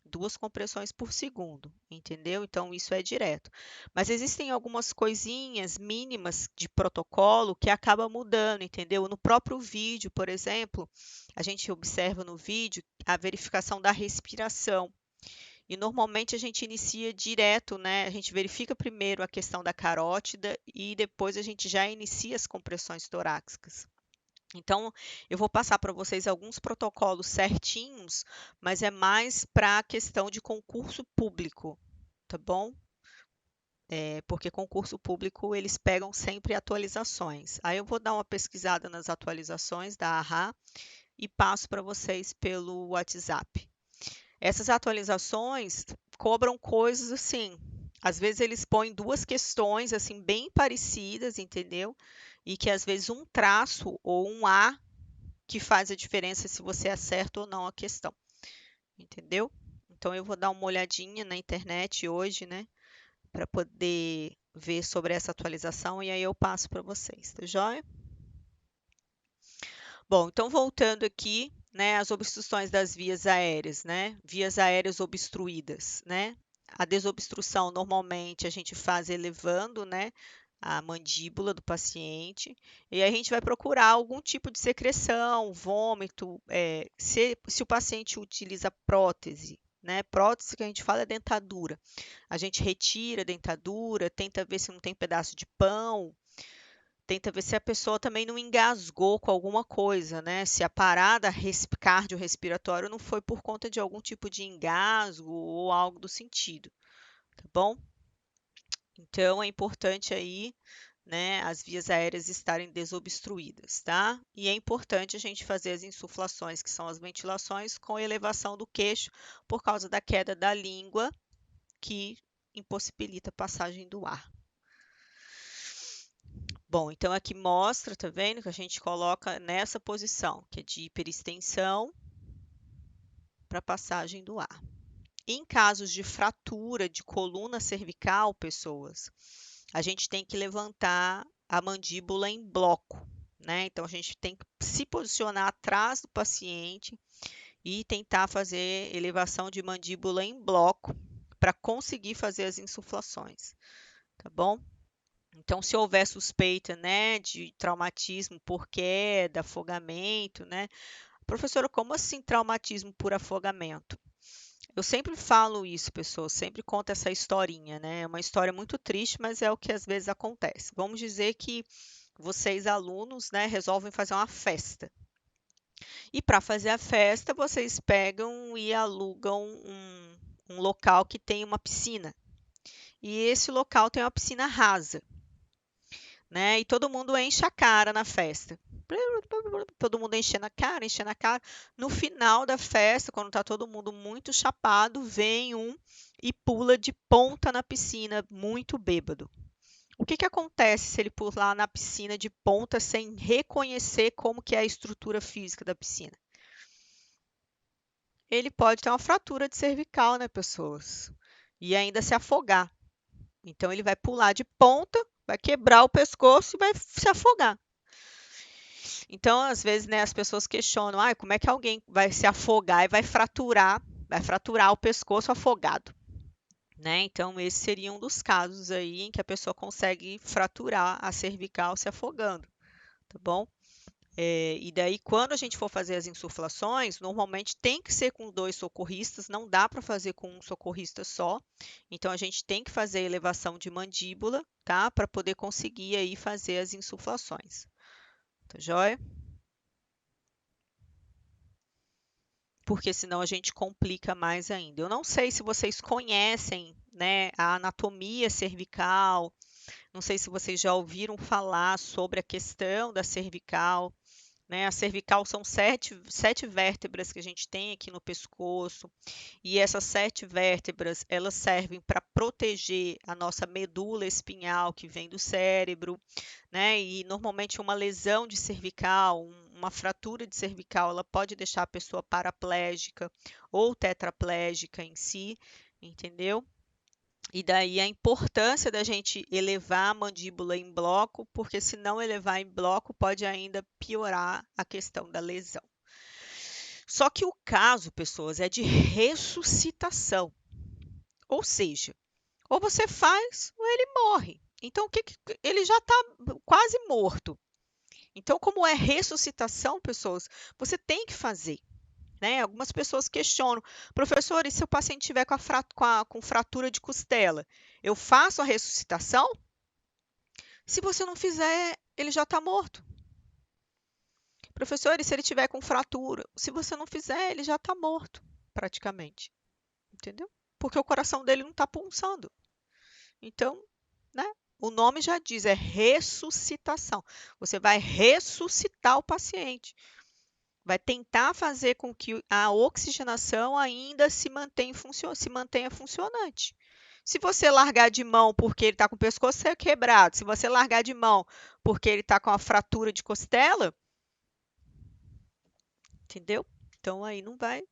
2 compressões por segundo, entendeu? Então, isso é direto. Mas existem algumas coisinhas mínimas de protocolo que acaba mudando, entendeu? No próprio vídeo, por exemplo, a gente observa no vídeo a verificação da respiração. E normalmente a gente inicia direto, né? A gente verifica primeiro a questão da carótida e depois a gente já inicia as compressões torácicas. Então, eu vou passar para vocês alguns protocolos certinhos, mas é mais para a questão de concurso público, tá bom? Porque concurso público, eles pegam sempre atualizações. Aí eu vou dar uma pesquisada nas atualizações da AHA e passo para vocês pelo WhatsApp. Essas atualizações cobram coisas assim. Às vezes eles põem 2 questões assim bem parecidas, entendeu? E que às vezes um traço ou um A que faz a diferença se você acerta ou não a questão, entendeu? Então eu vou dar uma olhadinha na internet hoje, né, para poder ver sobre essa atualização e aí eu passo para vocês, tá joia? Bom, então voltando aqui, né, as obstruções das vias aéreas, né, vias aéreas obstruídas, né? A desobstrução normalmente a gente faz elevando, né, a mandíbula do paciente, e aí a gente vai procurar algum tipo de secreção, vômito, se o paciente utiliza prótese, né? Prótese que a gente fala é dentadura. A gente retira a dentadura, tenta ver se não tem pedaço de pão, tenta ver se a pessoa também não engasgou com alguma coisa, né? Se a parada cardiorrespiratória não foi por conta de algum tipo de engasgo ou algo do sentido, tá bom? Então, é importante aí, né, as vias aéreas estarem desobstruídas, tá? E é importante a gente fazer as insuflações, que são as ventilações, com elevação do queixo, por causa da queda da língua, que impossibilita a passagem do ar. Bom, então aqui mostra, tá vendo, que a gente coloca nessa posição, que é de hiperextensão para passagem do ar. Em casos de fratura de coluna cervical, pessoas, a gente tem que levantar a mandíbula em bloco, né? Então, a gente tem que se posicionar atrás do paciente e tentar fazer elevação de mandíbula em bloco para conseguir fazer as insuflações, tá bom? Então, se houver suspeita, né, de traumatismo por queda, afogamento, né? Professora, como assim traumatismo por afogamento? Eu sempre falo isso, pessoas, sempre conto essa historinha, né? É uma história muito triste, mas é o que às vezes acontece. Vamos dizer que vocês, alunos, né, resolvem fazer uma festa. E para fazer a festa, vocês pegam e alugam um local que tem uma piscina. E esse local tem uma piscina rasa, né? E todo mundo enche a cara na festa. Todo mundo enchendo a cara, enchendo a cara. No final da festa, quando está todo mundo muito chapado, vem um e pula de ponta na piscina, muito bêbado. O que acontece se ele pular na piscina de ponta sem reconhecer como que é a estrutura física da piscina? Ele pode ter uma fratura de cervical, né, pessoas? E ainda se afogar. Então, ele vai pular de ponta, vai quebrar o pescoço e vai se afogar. Então, às vezes, né, as pessoas questionam, como é que alguém vai se afogar e vai fraturar o pescoço afogado, né? Então, esse seria um dos casos aí em que a pessoa consegue fraturar a cervical se afogando, tá bom? E daí, quando a gente for fazer as insuflações, normalmente tem que ser com 2 socorristas, não dá para fazer com um socorrista só. Então, a gente tem que fazer a elevação de mandíbula, tá? Para poder conseguir aí fazer as insuflações. Tá joia? Porque senão a gente complica mais ainda. Eu não sei se vocês conhecem, né, a anatomia cervical, não sei se vocês já ouviram falar sobre a questão da cervical, né? A cervical são sete vértebras que a gente tem aqui no pescoço, e essas 7 vértebras, elas servem para proteger a nossa medula espinhal que vem do cérebro, né? E normalmente uma lesão de cervical, uma fratura de cervical, ela pode deixar a pessoa paraplégica ou tetraplégica em si, entendeu? E daí a importância da gente elevar a mandíbula em bloco, porque se não elevar em bloco, pode ainda piorar a questão da lesão. Só que o caso, pessoas, é de ressuscitação. Ou seja, ou você faz ou ele morre. Então, ele já está quase morto. Então, como é ressuscitação, pessoas, você tem que fazer. Né? Algumas pessoas questionam, professor, e se o paciente tiver com fratura de costela, eu faço a ressuscitação? Se você não fizer, ele já está morto. Professor, e se ele tiver com fratura? Se você não fizer, ele já está morto, praticamente. Entendeu? Porque o coração dele não está pulsando. Então, né? O nome já diz, é ressuscitação. Você vai ressuscitar o paciente. Vai tentar fazer com que a oxigenação ainda se mantenha funcionante. Se você largar de mão porque ele está com o pescoço quebrado, se você largar de mão porque ele está com a fratura de costela, entendeu? Então aí não vai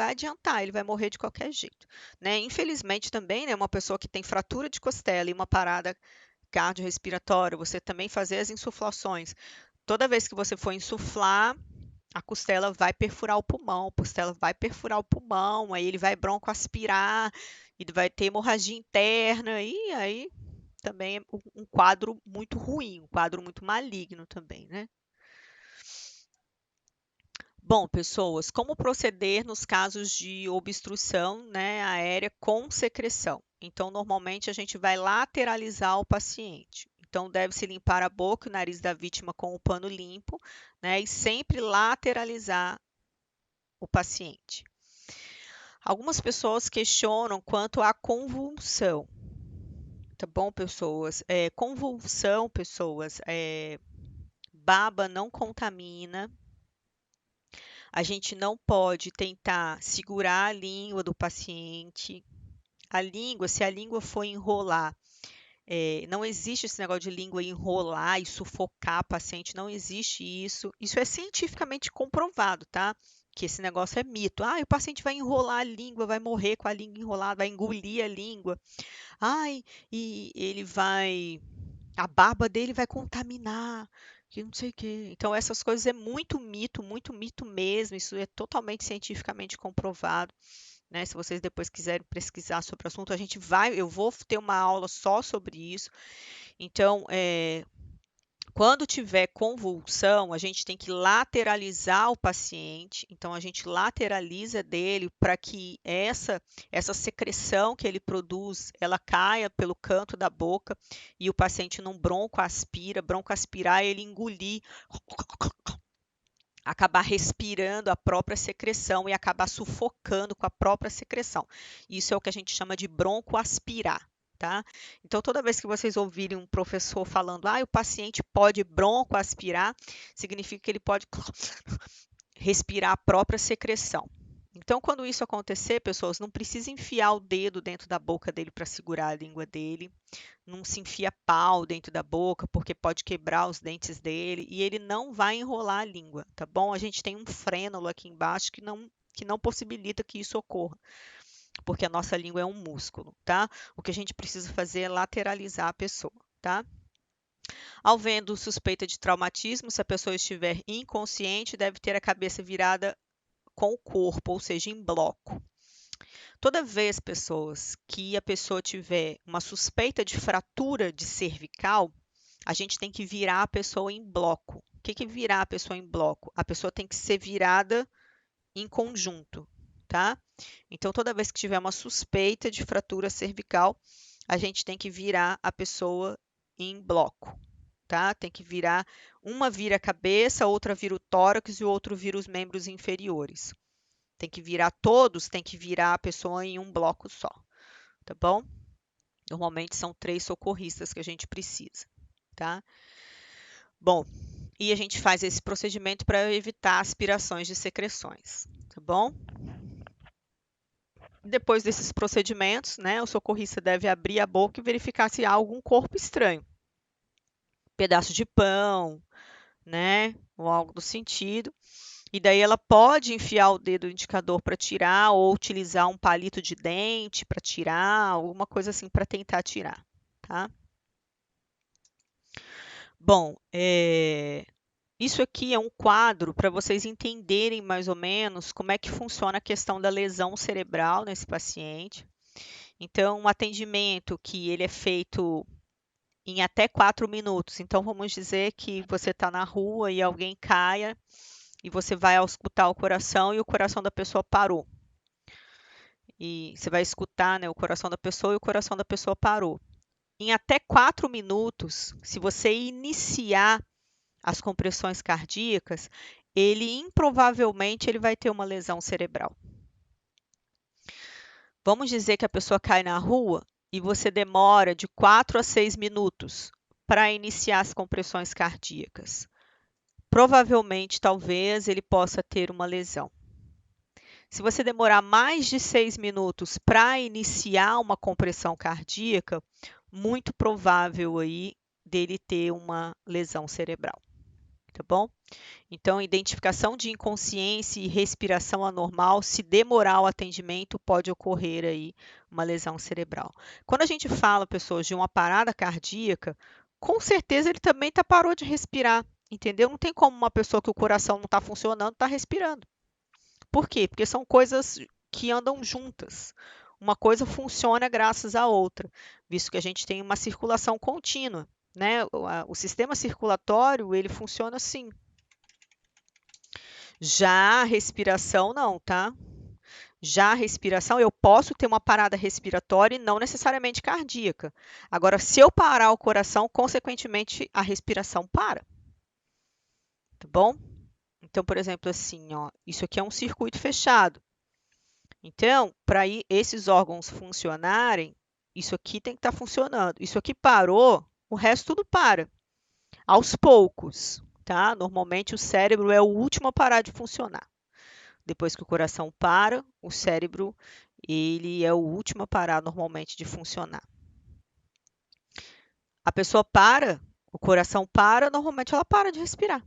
adiantar, ele vai morrer de qualquer jeito, né? Infelizmente também, né, uma pessoa que tem fratura de costela e uma parada cardiorrespiratória, você também fazer as insuflações. Toda vez que você for insuflar, a costela vai perfurar o pulmão, aí ele vai broncoaspirar, e vai ter hemorragia interna, e aí também é um quadro muito ruim, um quadro muito maligno também, né? Bom, pessoas, como proceder nos casos de obstrução, né, aérea com secreção? Então, normalmente a gente vai lateralizar o paciente. Então, deve-se limpar a boca e o nariz da vítima com o pano limpo, né? E sempre lateralizar o paciente. Algumas pessoas questionam quanto à convulsão. Tá bom, pessoas? Convulsão, pessoas, baba não contamina. A gente não pode tentar segurar a língua do paciente. A língua, se a língua for enrolar, não existe esse negócio de língua enrolar e sufocar a paciente, não existe isso. Isso é cientificamente comprovado, tá? Que esse negócio é mito. Ah, o paciente vai enrolar a língua, vai morrer com a língua enrolada, vai engolir a língua. Ai, e ele vai. A barba dele vai contaminar, que não sei o quê. Então, essas coisas é muito mito mesmo. Isso é totalmente cientificamente comprovado. Né? Se vocês depois quiserem pesquisar sobre o assunto, eu vou ter uma aula só sobre isso. Então, quando tiver convulsão, a gente tem que lateralizar o paciente. Então, a gente lateraliza dele para que essa secreção que ele produz, ela caia pelo canto da boca e o paciente não broncoaspirar, ele engolir, acabar respirando a própria secreção e acabar sufocando com a própria secreção. Isso é o que a gente chama de broncoaspirar. Tá? Então, toda vez que vocês ouvirem um professor falando, o paciente pode broncoaspirar, significa que ele pode respirar a própria secreção. Então, quando isso acontecer, pessoas, não precisa enfiar o dedo dentro da boca dele para segurar a língua dele, não se enfia pau dentro da boca, porque pode quebrar os dentes dele, e ele não vai enrolar a língua, tá bom? A gente tem um frênulo aqui embaixo que não possibilita que isso ocorra, porque a nossa língua é um músculo, tá? O que a gente precisa fazer é lateralizar a pessoa, tá? Ao vendo suspeita de traumatismo, se a pessoa estiver inconsciente, deve ter a cabeça virada com o corpo, ou seja, em bloco. Toda vez, pessoas, que a pessoa tiver uma suspeita de fratura de cervical, a gente tem que virar a pessoa em bloco. O que é virar a pessoa em bloco? A pessoa tem que ser virada em conjunto, tá? Então, toda vez que tiver uma suspeita de fratura cervical, a gente tem que virar a pessoa em bloco, tá? Tem que virar, uma vira a cabeça, outra vira o tórax e o outro vira os membros inferiores. Tem que virar todos, tem que virar a pessoa em um bloco só, tá bom? Normalmente são 3 socorristas que a gente precisa, tá? Bom, e a gente faz esse procedimento para evitar aspirações de secreções, tá bom? Depois desses procedimentos, né, o socorrista deve abrir a boca e verificar se há algum corpo estranho. Pedaço de pão, né, ou algo do sentido. E daí ela pode enfiar o dedo indicador para tirar ou utilizar um palito de dente para tirar, alguma coisa assim para tentar tirar, tá? Bom, isso aqui é um quadro para vocês entenderem mais ou menos como é que funciona a questão da lesão cerebral nesse paciente. Então, um atendimento que ele é feito em até 4 minutos. Então, vamos dizer que você está na rua e alguém caia e você vai auscultar o coração e o coração da pessoa parou. E você vai escutar, né, o coração da pessoa e o coração da pessoa parou. Em até 4 minutos, se você iniciar as compressões cardíacas, improvavelmente ele vai ter uma lesão cerebral. Vamos dizer que a pessoa cai na rua e você demora de 4 a 6 minutos para iniciar as compressões cardíacas. Provavelmente, talvez, ele possa ter uma lesão. Se você demorar mais de 6 minutos para iniciar uma compressão cardíaca, muito provável aí dele ter uma lesão cerebral, tá bom? Então, identificação de inconsciência e respiração anormal, se demorar o atendimento, pode ocorrer aí uma lesão cerebral. Quando a gente fala, pessoas, de uma parada cardíaca, com certeza ele também parou de respirar, entendeu? Não tem como uma pessoa que o coração não está funcionando, está respirando. Por quê? Porque são coisas que andam juntas. Uma coisa funciona graças à outra, visto que a gente tem uma circulação contínua, né? O sistema circulatório, ele funciona assim. Já a respiração não, tá? Já a respiração, eu posso ter uma parada respiratória e não necessariamente cardíaca. Agora, se eu parar o coração, consequentemente, a respiração para. Tá bom? Então, por exemplo, assim, ó, isso aqui é um circuito fechado. Então, para esses órgãos funcionarem, isso aqui tem que estar funcionando. Isso aqui parou, o resto tudo para. Aos poucos, tá? Normalmente o cérebro é o último a parar de funcionar. Depois que o coração para, o cérebro ele é o último a parar normalmente de funcionar. A pessoa para, o coração para, normalmente ela para de respirar.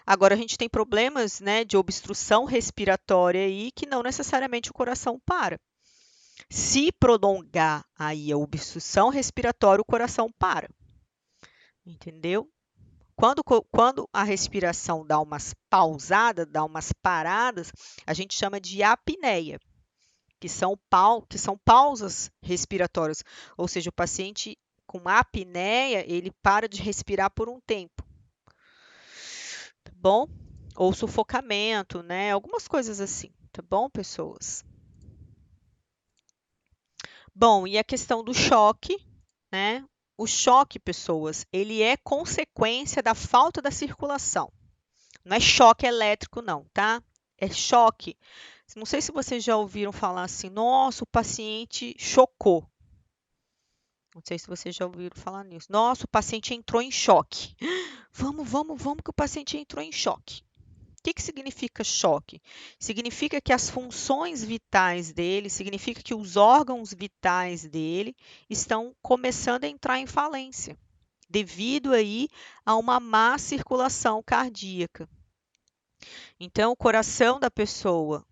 Agora a gente tem problemas, né, de obstrução respiratória aí que não necessariamente o coração para. Se prolongar aí a obstrução respiratória, o coração para. Entendeu? Quando a respiração dá umas pausadas, dá umas paradas, a gente chama de apneia, que são pausas respiratórias. Ou seja, o paciente com apneia, ele para de respirar por um tempo. Tá bom? Ou sufocamento, né? Algumas coisas assim. Tá bom, pessoas? Bom, e a questão do choque, né? O choque, pessoas, ele é consequência da falta da circulação. Não é choque elétrico, não, tá? É choque. Não sei se vocês já ouviram falar assim, nossa, o paciente chocou. Não sei se vocês já ouviram falar nisso. Nossa, o paciente entrou em choque. Vamos, que o paciente entrou em choque. O que significa choque? Significa que as funções vitais dele, significa que os órgãos vitais dele estão começando a entrar em falência, devido aí a uma má circulação cardíaca. Então, o coração da pessoa,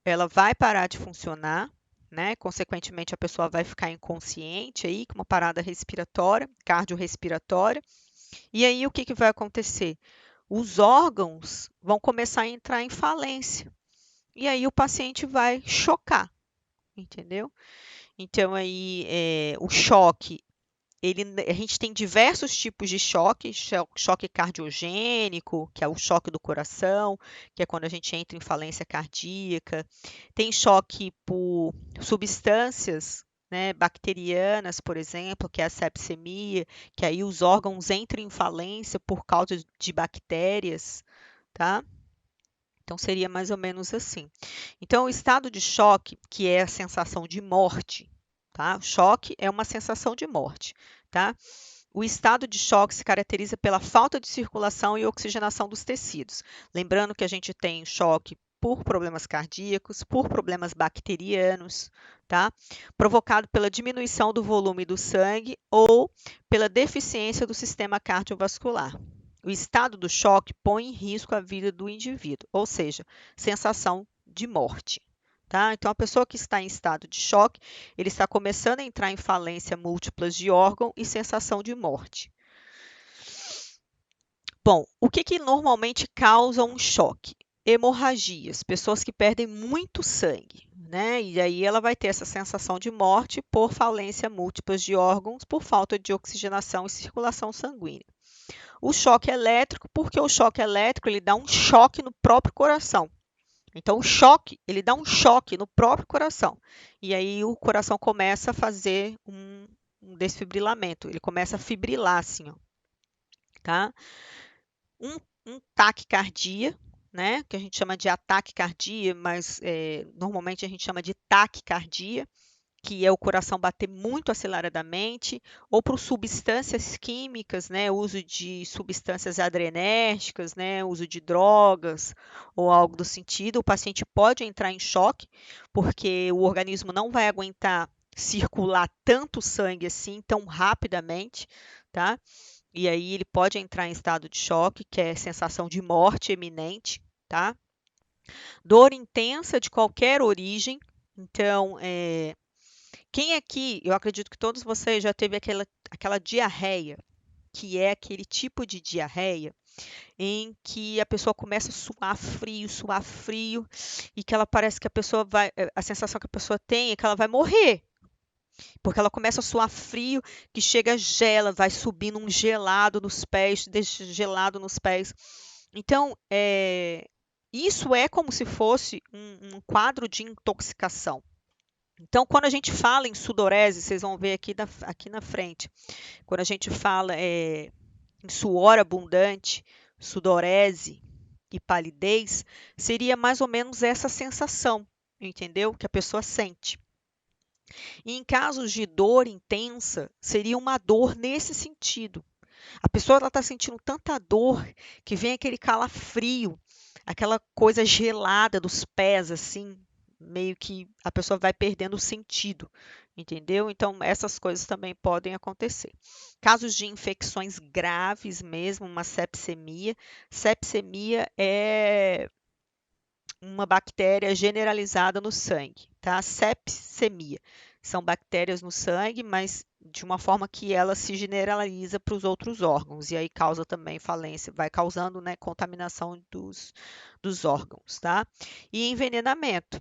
ela vai parar de funcionar, né? Consequentemente, a pessoa vai ficar inconsciente aí, com uma parada respiratória, cardiorrespiratória. E aí, o que vai acontecer? Os órgãos vão começar a entrar em falência. E aí, o paciente vai chocar, entendeu? Então, aí, o choque, a gente tem diversos tipos de choque, choque cardiogênico, que é o choque do coração, que é quando a gente entra em falência cardíaca. Tem choque por substâncias, né, bacterianas, por exemplo, que é a sepsemia, que aí os órgãos entram em falência por causa de bactérias, tá? Então, seria mais ou menos assim. Então, o estado de choque, que é a sensação de morte, tá? O choque é uma sensação de morte, tá? O estado de choque se caracteriza pela falta de circulação e oxigenação dos tecidos. Lembrando que a gente tem choque por problemas cardíacos, por problemas bacterianos, tá? Provocado pela diminuição do volume do sangue ou pela deficiência do sistema cardiovascular. O estado do choque põe em risco a vida do indivíduo, ou seja, sensação de morte. Tá? Então, a pessoa que está em estado de choque, ele está começando a entrar em falência múltiplas de órgão e sensação de morte. Bom, o que normalmente causa um choque? Hemorragias, pessoas que perdem muito sangue, né? E aí ela vai ter essa sensação de morte por falência múltiplas de órgãos, por falta de oxigenação e circulação sanguínea. O choque elétrico, porque o choque elétrico ele dá um choque no próprio coração. Então, o choque, ele dá um choque no próprio coração. E aí o coração começa a fazer um desfibrilamento. Ele começa a fibrilar, assim, ó. Tá? Um taquicardia, né? Que a gente chama de ataque cardíaco, mas normalmente a gente chama de taquicardia, que é o coração bater muito aceleradamente, ou por substâncias químicas, né, uso de substâncias adrenérgicas, né, uso de drogas ou algo do sentido, o paciente pode entrar em choque, porque o organismo não vai aguentar circular tanto sangue assim tão rapidamente, tá? E aí ele pode entrar em estado de choque, que é sensação de morte iminente, tá? Dor intensa de qualquer origem, então, quem aqui, eu acredito que todos vocês já teve aquela diarreia, que é aquele tipo de diarreia em que a pessoa começa a suar frio, e que ela parece que a sensação que a pessoa tem é que ela vai morrer, porque ela começa a suar frio, que chega gela, vai subindo um gelado nos pés, deixa gelado nos pés. Então, isso é como se fosse um quadro de intoxicação. Então, quando a gente fala em sudorese, vocês vão ver aqui na frente, quando a gente fala em suor abundante, sudorese e palidez, seria mais ou menos essa sensação, entendeu? Que a pessoa sente. E em casos de dor intensa, seria uma dor nesse sentido. A pessoa está sentindo tanta dor que vem aquele calafrio, aquela coisa gelada dos pés, assim, meio que a pessoa vai perdendo o sentido, entendeu? Então, essas coisas também podem acontecer. Casos de infecções graves mesmo, uma sepsemia. Sepsemia é uma bactéria generalizada no sangue, tá? Sepsemia. São bactérias no sangue, mas de uma forma que ela se generaliza para os outros órgãos, e aí causa também falência, vai causando, né, contaminação dos órgãos, tá? E envenenamento.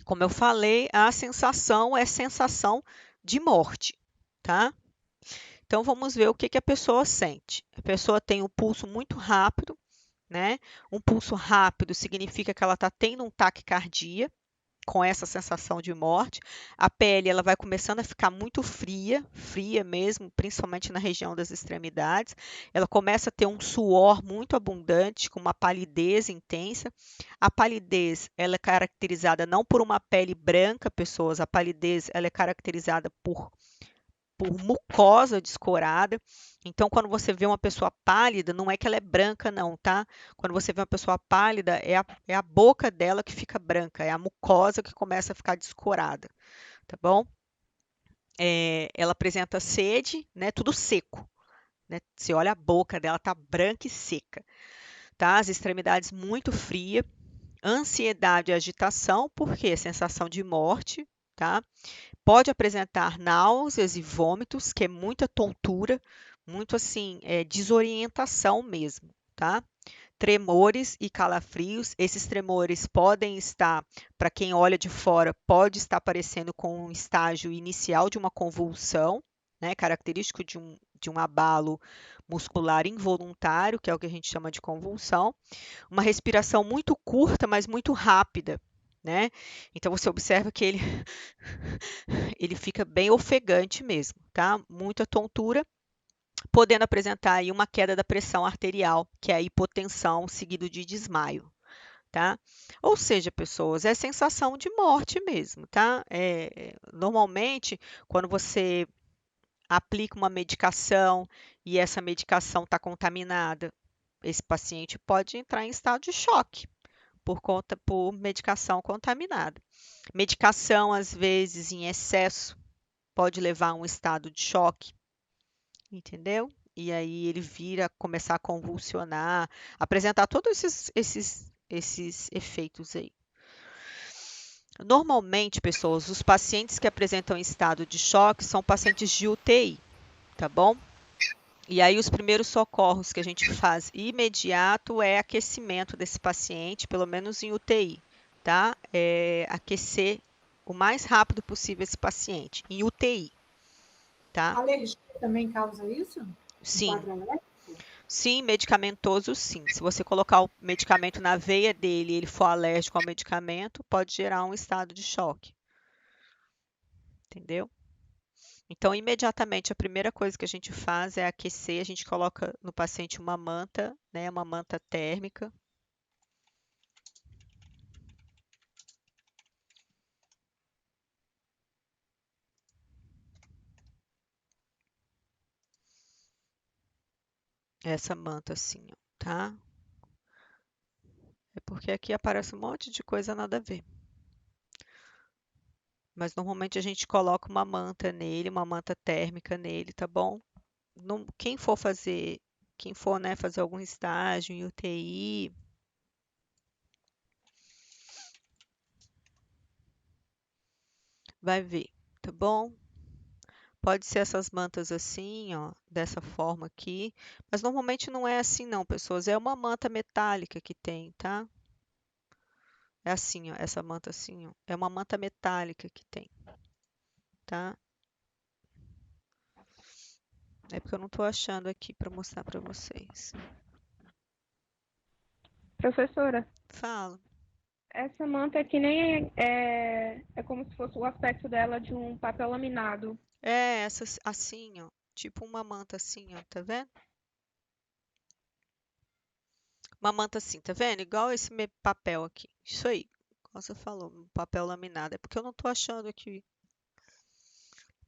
Como eu falei, a sensação é sensação de morte, tá? Então vamos ver o que que a pessoa sente. A pessoa tem um pulso muito rápido, né? Um pulso rápido significa que ela está tendo um taquicardia, com essa sensação de morte. A pele ela vai começando a ficar muito fria, fria mesmo, principalmente na região das extremidades. Ela começa a ter um suor muito abundante, com uma palidez intensa. A palidez ela é caracterizada não por uma pele branca, pessoas, a palidez ela é caracterizada por mucosa descorada. Então, quando você vê uma pessoa pálida, não é que ela é branca, não, tá? Quando você vê uma pessoa pálida, é a boca dela que fica branca, é a mucosa que começa a ficar descorada, tá bom? Ela apresenta sede, né? Tudo seco, né? Você olha a boca dela, tá branca e seca, tá? As extremidades muito frias, ansiedade e agitação, porque sensação de morte, tá? Pode apresentar náuseas e vômitos, que é muita tontura, muito assim, desorientação mesmo, tá? Tremores e calafrios. Esses tremores podem estar, para quem olha de fora, pode estar parecendo com um estágio inicial de uma convulsão, né? Característico de um abalo muscular involuntário, que é o que a gente chama de convulsão. Uma respiração muito curta, mas muito rápida, né? Então você observa que ele fica bem ofegante mesmo, tá? Muita tontura, podendo apresentar aí uma queda da pressão arterial, que é a hipotensão seguido de desmaio, tá? Ou seja, pessoas, é sensação de morte mesmo, tá? Normalmente, quando você aplica uma medicação e essa medicação está contaminada, esse paciente pode entrar em estado de choque por medicação contaminada. Medicação, às vezes, em excesso, pode levar a um estado de choque, entendeu? E aí ele vira, começar a convulsionar, apresentar todos esses efeitos aí. Normalmente, pessoas, os pacientes que apresentam estado de choque são pacientes de UTI, tá bom? E aí os primeiros socorros que a gente faz imediato é aquecimento desse paciente, pelo menos em UTI, tá? Aquecer o mais rápido possível esse paciente, em UTI, tá? Alergia também causa isso? Sim, Quadro alérgico? sim, medicamentoso sim. Se você colocar o medicamento na veia dele e ele for alérgico ao medicamento, pode gerar um estado de choque, entendeu? Então, imediatamente, a primeira coisa que a gente faz é aquecer, a gente coloca no paciente uma manta, né, uma manta térmica. Essa manta assim, ó, tá? É porque aqui aparece um monte de coisa nada a ver. Mas normalmente a gente coloca uma manta nele, uma manta térmica nele, tá bom? Quem for, né, fazer algum estágio em UTI, vai ver, tá bom? Pode ser essas mantas assim, ó, dessa forma aqui, mas normalmente não é assim não, pessoas, é uma manta metálica que tem, tá? É assim, ó, essa manta assim, ó, é uma manta metálica que tem, tá? É porque eu não tô achando aqui para mostrar para vocês. Professora, Fala. essa manta é que nem é como se fosse o aspecto dela de um papel laminado. É, essa assim, ó. Tipo uma manta assim, ó. Tá vendo? Uma manta assim, tá vendo? Igual esse papel aqui. Isso aí. Como você falou, um papel laminado. É porque eu não tô achando aqui.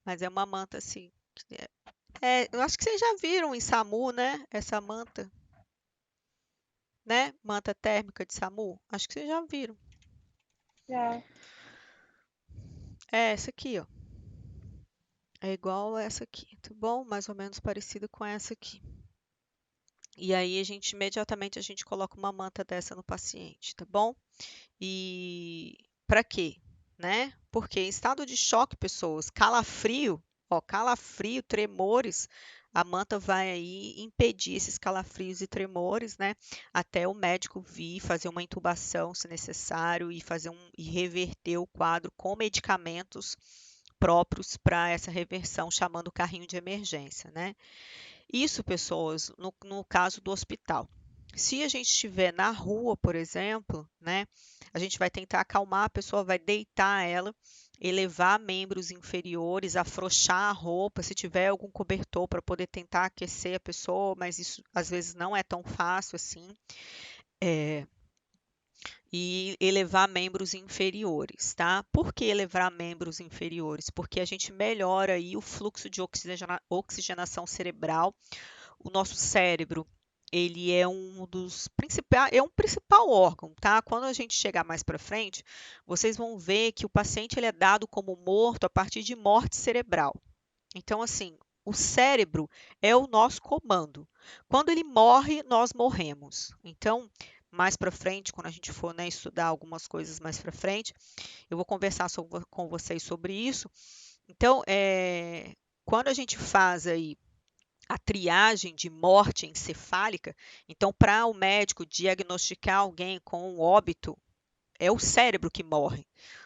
Mas é uma manta assim. Eu acho que vocês já viram em SAMU, né? Essa manta, né? Manta térmica de SAMU. Acho que vocês já viram. Já. É essa aqui, ó. É igual a essa aqui, tá bom? Mais ou menos parecida com essa aqui. E aí imediatamente a gente coloca uma manta dessa no paciente, tá bom? E para quê? Né? Porque em estado de choque, pessoas, calafrio, ó, calafrio, tremores, a manta vai aí impedir esses calafrios e tremores, né? Até o médico vir fazer uma intubação, se necessário, e reverter o quadro com medicamentos próprios para essa reversão, chamando o carrinho de emergência, né? Isso, pessoas, no caso do hospital. Se a gente estiver na rua, por exemplo, né, a gente vai tentar acalmar a pessoa, vai deitar ela, elevar membros inferiores, afrouxar a roupa, se tiver algum cobertor para poder tentar aquecer a pessoa, mas isso às vezes não é tão fácil assim. E elevar membros inferiores, tá? Por que elevar membros inferiores? Porque a gente melhora aí o fluxo de oxigenação cerebral. O nosso cérebro, ele é um dos principais, é um principal órgão, tá? Quando a gente chegar mais para frente, vocês vão ver que o paciente ele é dado como morto a partir de morte cerebral. Então, assim, o cérebro é o nosso comando. Quando ele morre, nós morremos. Então, mais para frente, quando a gente for, né, estudar algumas coisas mais para frente, eu vou conversar com vocês sobre isso. Então, quando a gente faz aí a triagem de morte encefálica, então, para o médico diagnosticar alguém com um óbito, é o cérebro que morre.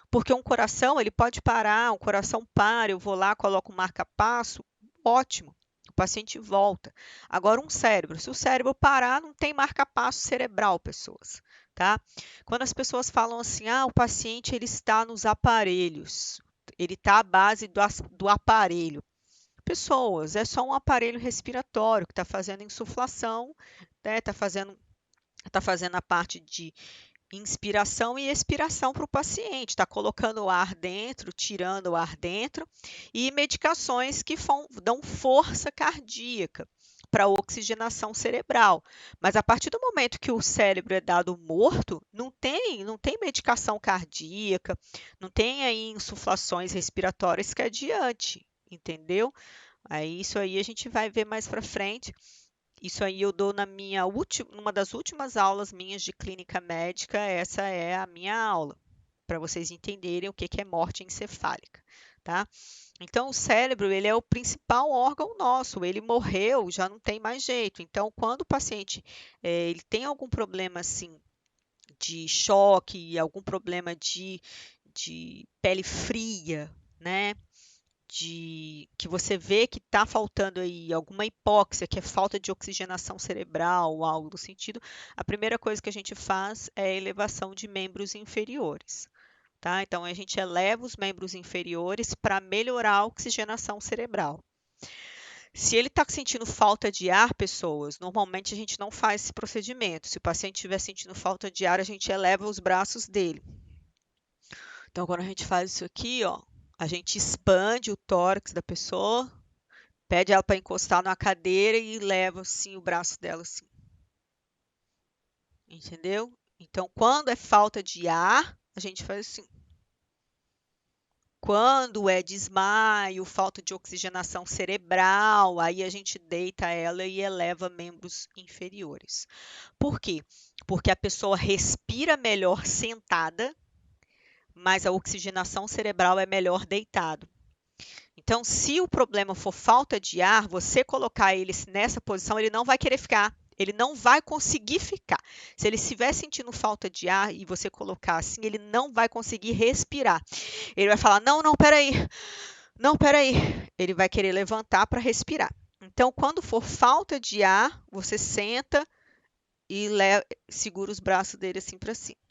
Porque um coração, ele pode parar, um coração para, eu vou lá, coloco um marca-passo, ótimo, o paciente volta. Agora, um cérebro, se o cérebro parar, não tem marca-passo cerebral, pessoas, tá? Quando as pessoas falam assim, o paciente ele está nos aparelhos, ele está à base do aparelho. Pessoas, é só um aparelho respiratório que está fazendo insuflação, né? Está fazendo a parte de inspiração e expiração para o paciente, está colocando o ar dentro, tirando o ar dentro, e medicações que dão força cardíaca para a oxigenação cerebral. Mas a partir do momento que o cérebro é dado morto, não tem medicação cardíaca, não tem aí insuflações respiratórias que adiante, entendeu? Aí isso aí a gente vai ver mais para frente. Isso aí eu dou numa das últimas aulas minhas de clínica médica, essa é a minha aula, para vocês entenderem o que é morte encefálica, tá? Então, o cérebro, ele é o principal órgão nosso, ele morreu, já não tem mais jeito. Então, quando o paciente ele tem algum problema, assim, de choque, algum problema de pele fria, né? Que você vê que está faltando aí alguma hipóxia, que é falta de oxigenação cerebral ou algo do sentido, a primeira coisa que a gente faz é a elevação de membros inferiores. Tá? Então, a gente eleva os membros inferiores para melhorar a oxigenação cerebral. Se ele está sentindo falta de ar, pessoas, normalmente a gente não faz esse procedimento. Se o paciente estiver sentindo falta de ar, a gente eleva os braços dele. Então, quando a gente faz isso aqui, ó, a gente expande o tórax da pessoa, pede ela para encostar numa cadeira e leva assim o braço dela assim. Entendeu? Então, quando é falta de ar, a gente faz assim. Quando é desmaio, falta de oxigenação cerebral, aí a gente deita ela e eleva membros inferiores. Por quê? Porque a pessoa respira melhor sentada, mas a oxigenação cerebral é melhor deitado. Então, se o problema for falta de ar, você colocar ele nessa posição, ele não vai querer ficar, ele não vai conseguir ficar. Se ele estiver sentindo falta de ar e você colocar assim, ele não vai conseguir respirar. Ele vai falar, não, peraí, não, peraí. Ele vai querer levantar para respirar. Então, quando for falta de ar, você senta e segura os braços dele assim para cima.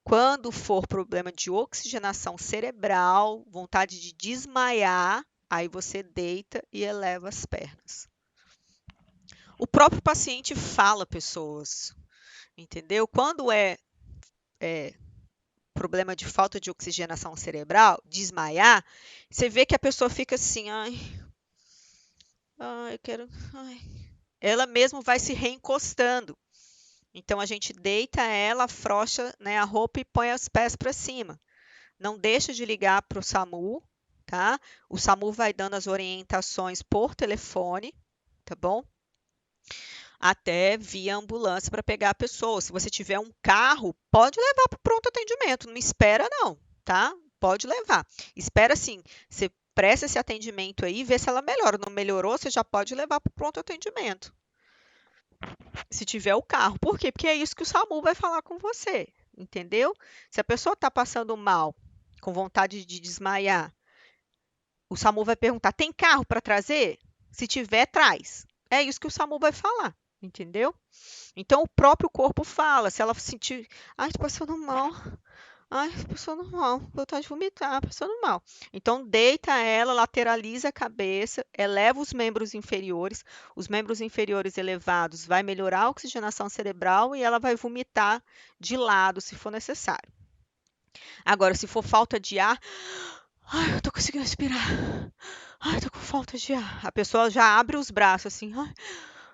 Quando for problema de oxigenação cerebral, vontade de desmaiar, aí você deita e eleva as pernas. O próprio paciente fala, pessoas, entendeu? Quando é problema de falta de oxigenação cerebral, desmaiar, você vê que a pessoa fica assim, ai, eu quero, ai. Ela mesmo vai se reencostando. Então a gente deita ela, afrouxa, né, a roupa e põe os pés para cima. Não deixa de ligar para o SAMU, tá? O SAMU vai dando as orientações por telefone, tá bom? Até via ambulância para pegar a pessoa. Se você tiver um carro, pode levar para o pronto atendimento. Não espera não, tá? Pode levar. Espera assim, você presta esse atendimento aí, vê se ela melhora. Não melhorou, você já pode levar para o pronto atendimento. Se tiver o carro. Por quê? Porque é isso que o SAMU vai falar com você, entendeu? Se a pessoa está passando mal, com vontade de desmaiar, o SAMU vai perguntar, tem carro para trazer? Se tiver, traz. É isso que o SAMU vai falar, entendeu? Então, o próprio corpo fala, se ela sentir, ai, estou passando mal, ai, passando mal, vontade de vomitar, passando mal. Então, deita ela, lateraliza a cabeça, eleva os membros inferiores. Os membros inferiores elevados vai melhorar a oxigenação cerebral e ela vai vomitar de lado, se for necessário. Agora, se for falta de ar, ai, eu tô conseguindo respirar. Ai, tô com falta de ar. A pessoa já abre os braços assim, ai,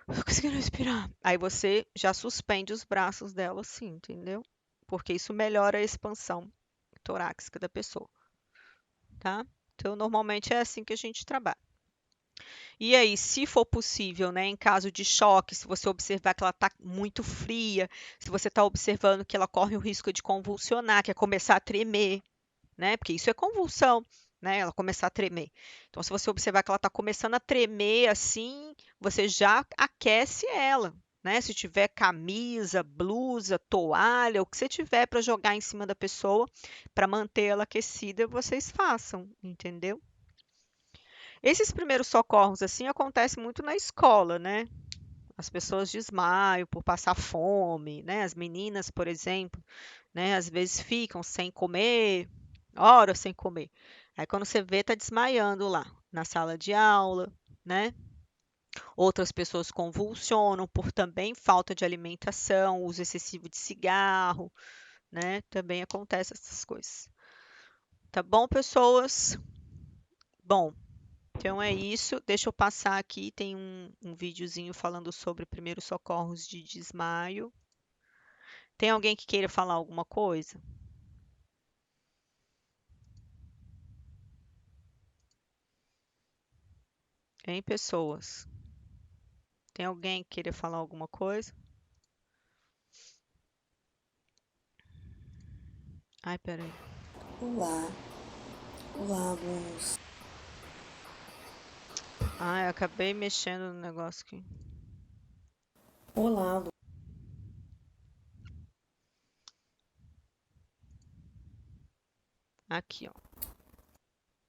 eu tô conseguindo respirar. Aí você já suspende os braços dela assim, entendeu? Porque isso melhora a expansão torácica da pessoa, tá? Então, normalmente é assim que a gente trabalha. E aí, se for possível, né, em caso de choque, se você observar que ela está muito fria, se você está observando que ela corre o risco de convulsionar, que é começar a tremer, né? Porque isso é convulsão, né? Ela começar a tremer. Então, se você observar que ela está começando a tremer assim, você já aquece ela, né? Se tiver camisa, blusa, toalha, o que você tiver para jogar em cima da pessoa, para manter ela aquecida, vocês façam, entendeu? Esses primeiros socorros assim acontecem muito na escola, né? As pessoas desmaiam por passar fome, né? As meninas, por exemplo, né? Às vezes ficam sem comer, horas sem comer. Aí quando você vê, tá desmaiando lá na sala de aula, né? Outras pessoas convulsionam por também falta de alimentação, uso excessivo de cigarro, né? Também acontece essas coisas. Tá bom, pessoas? Bom, então é isso. Deixa eu passar aqui, tem um videozinho falando sobre primeiros socorros de desmaio. Tem alguém que queira falar alguma coisa? Hein, pessoas? Tem alguém que queira falar alguma coisa? Ai, peraí. Olá. Olá, alunos. Ai, eu acabei mexendo no negócio aqui. Olá, alunos. Aqui, ó.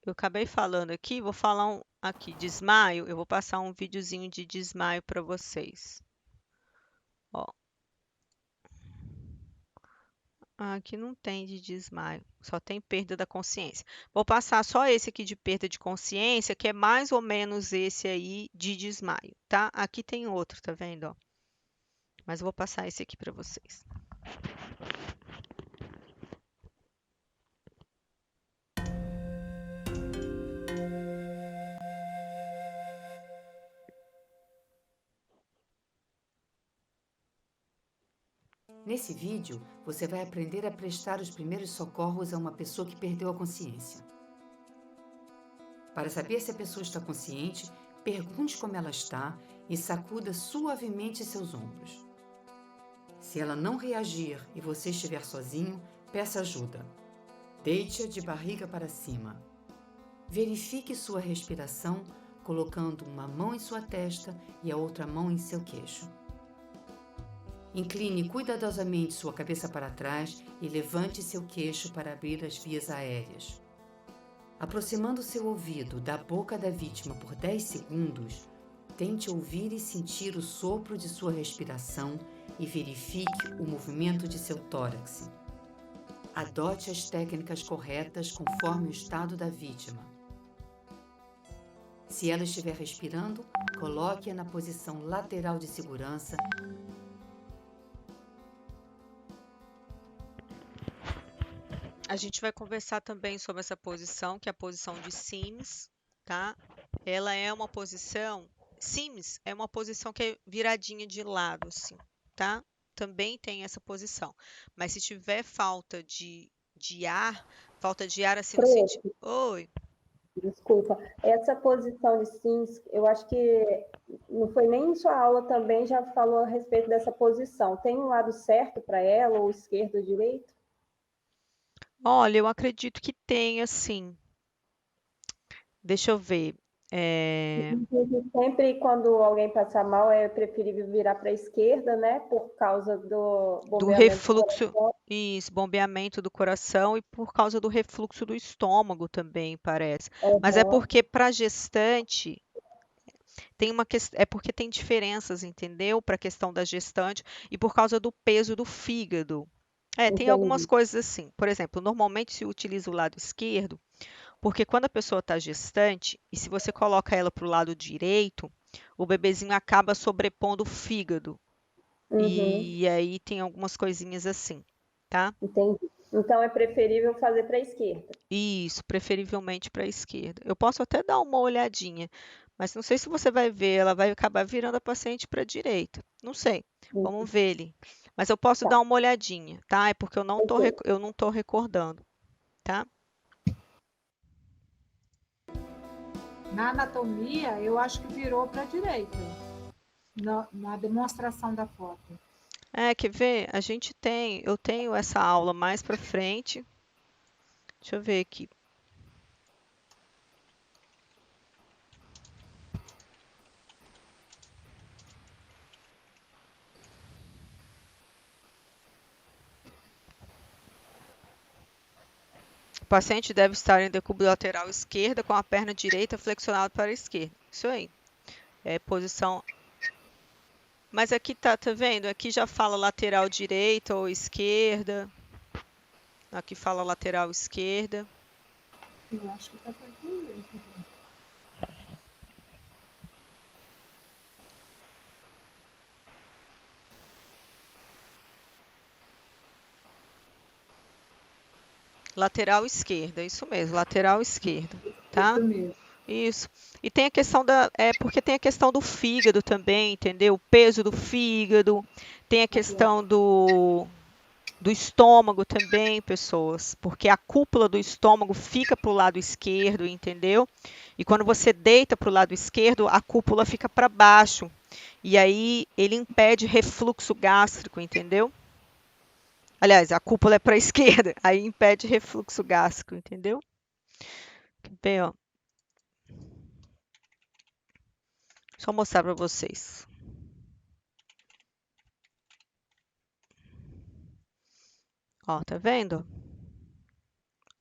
Eu acabei falando aqui, vou falar aqui, desmaio. Eu vou passar um videozinho de desmaio para vocês. Ó. Aqui não tem de desmaio, só tem perda da consciência. Vou passar só esse aqui de perda de consciência, que é mais ou menos esse aí de desmaio, tá? Aqui tem outro, tá vendo, ó? Mas eu vou passar esse aqui para vocês. Nesse vídeo, você vai aprender a prestar os primeiros socorros a uma pessoa que perdeu a consciência. Para saber se a pessoa está consciente, pergunte como ela está e sacuda suavemente seus ombros. Se ela não reagir e você estiver sozinho, peça ajuda. Deite-a de barriga para cima. Verifique sua respiração, colocando uma mão em sua testa e a outra mão em seu queixo. Incline cuidadosamente sua cabeça para trás e levante seu queixo para abrir as vias aéreas. Aproximando seu ouvido da boca da vítima por 10 segundos, tente ouvir e sentir o sopro de sua respiração e verifique o movimento de seu tórax. Adote as técnicas corretas conforme o estado da vítima. Se ela estiver respirando, coloque-a na posição lateral de segurança. A gente vai conversar também sobre essa posição, que é a posição de Sims, tá? Ela é uma posição... Sims é uma posição que é viradinha de lado, assim, tá? Também tem essa posição. Mas se tiver falta de ar assim no sentido... Oi. Desculpa, essa posição de Sims, eu acho que não foi nem em sua aula também, já falou a respeito dessa posição. Tem um lado certo para ela, ou esquerdo ou direito? Olha, eu acredito que tenha, sim. Deixa eu ver. Sempre quando alguém passar mal, é preferível virar para a esquerda, né? Por causa do refluxo, isso, bombeamento do coração e por causa do refluxo do estômago também, parece. Mas é porque para gestante é porque tem diferenças, entendeu? Para a questão da gestante e por causa do peso do fígado. Tem algumas coisas assim. Por exemplo, normalmente se utiliza o lado esquerdo, porque quando a pessoa está gestante, e se você coloca ela para o lado direito, o bebezinho acaba sobrepondo o fígado. E aí tem algumas coisinhas assim, tá? Entendi. Então é preferível fazer para a esquerda. Isso, preferivelmente para a esquerda. Eu posso até dar uma olhadinha, mas não sei se você vai ver, ela vai acabar virando a paciente para a direita. Não sei, vamos ver ali. Mas eu posso dar uma olhadinha, tá? É porque eu não tô recordando, tá? Na anatomia, eu acho que virou para a direita, na demonstração da foto. Quer ver? Eu tenho essa aula mais para frente. Deixa eu ver aqui. O paciente deve estar em decúbito lateral esquerda com a perna direita flexionada para a esquerda. Isso aí. É posição. Mas aqui tá vendo? Aqui já fala lateral direita ou esquerda. Aqui fala lateral esquerda. Eu acho que tá para direita. Lateral esquerda, isso mesmo, lateral esquerda, tá? Isso mesmo. Isso. E tem a questão porque tem a questão do fígado também, entendeu? O peso do fígado, tem a questão do estômago também, pessoas, porque a cúpula do estômago fica para o lado esquerdo, entendeu? E quando você deita para o lado esquerdo, a cúpula fica para baixo. E aí ele impede refluxo gástrico, entendeu? Aliás, a cúpula é para a esquerda, aí impede refluxo gástrico, entendeu? Bem, ó. Deixa eu mostrar para vocês. Ó, tá vendo?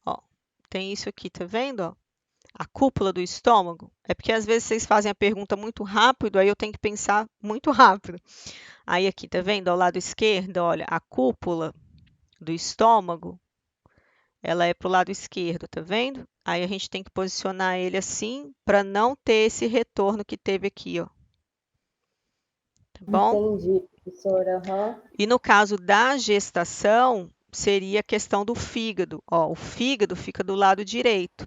Ó, tem isso aqui, tá vendo? Ó? A cúpula do estômago. É porque às vezes vocês fazem a pergunta muito rápido, aí eu tenho que pensar muito rápido. Aí aqui, tá vendo? Ao lado esquerdo, olha, a cúpula do estômago, ela é pro lado esquerdo, tá vendo? Aí a gente tem que posicionar ele assim para não ter esse retorno que teve aqui, ó. Tá bom? Entendi, professora. E no caso da gestação, seria a questão do fígado. Ó, o fígado fica do lado direito.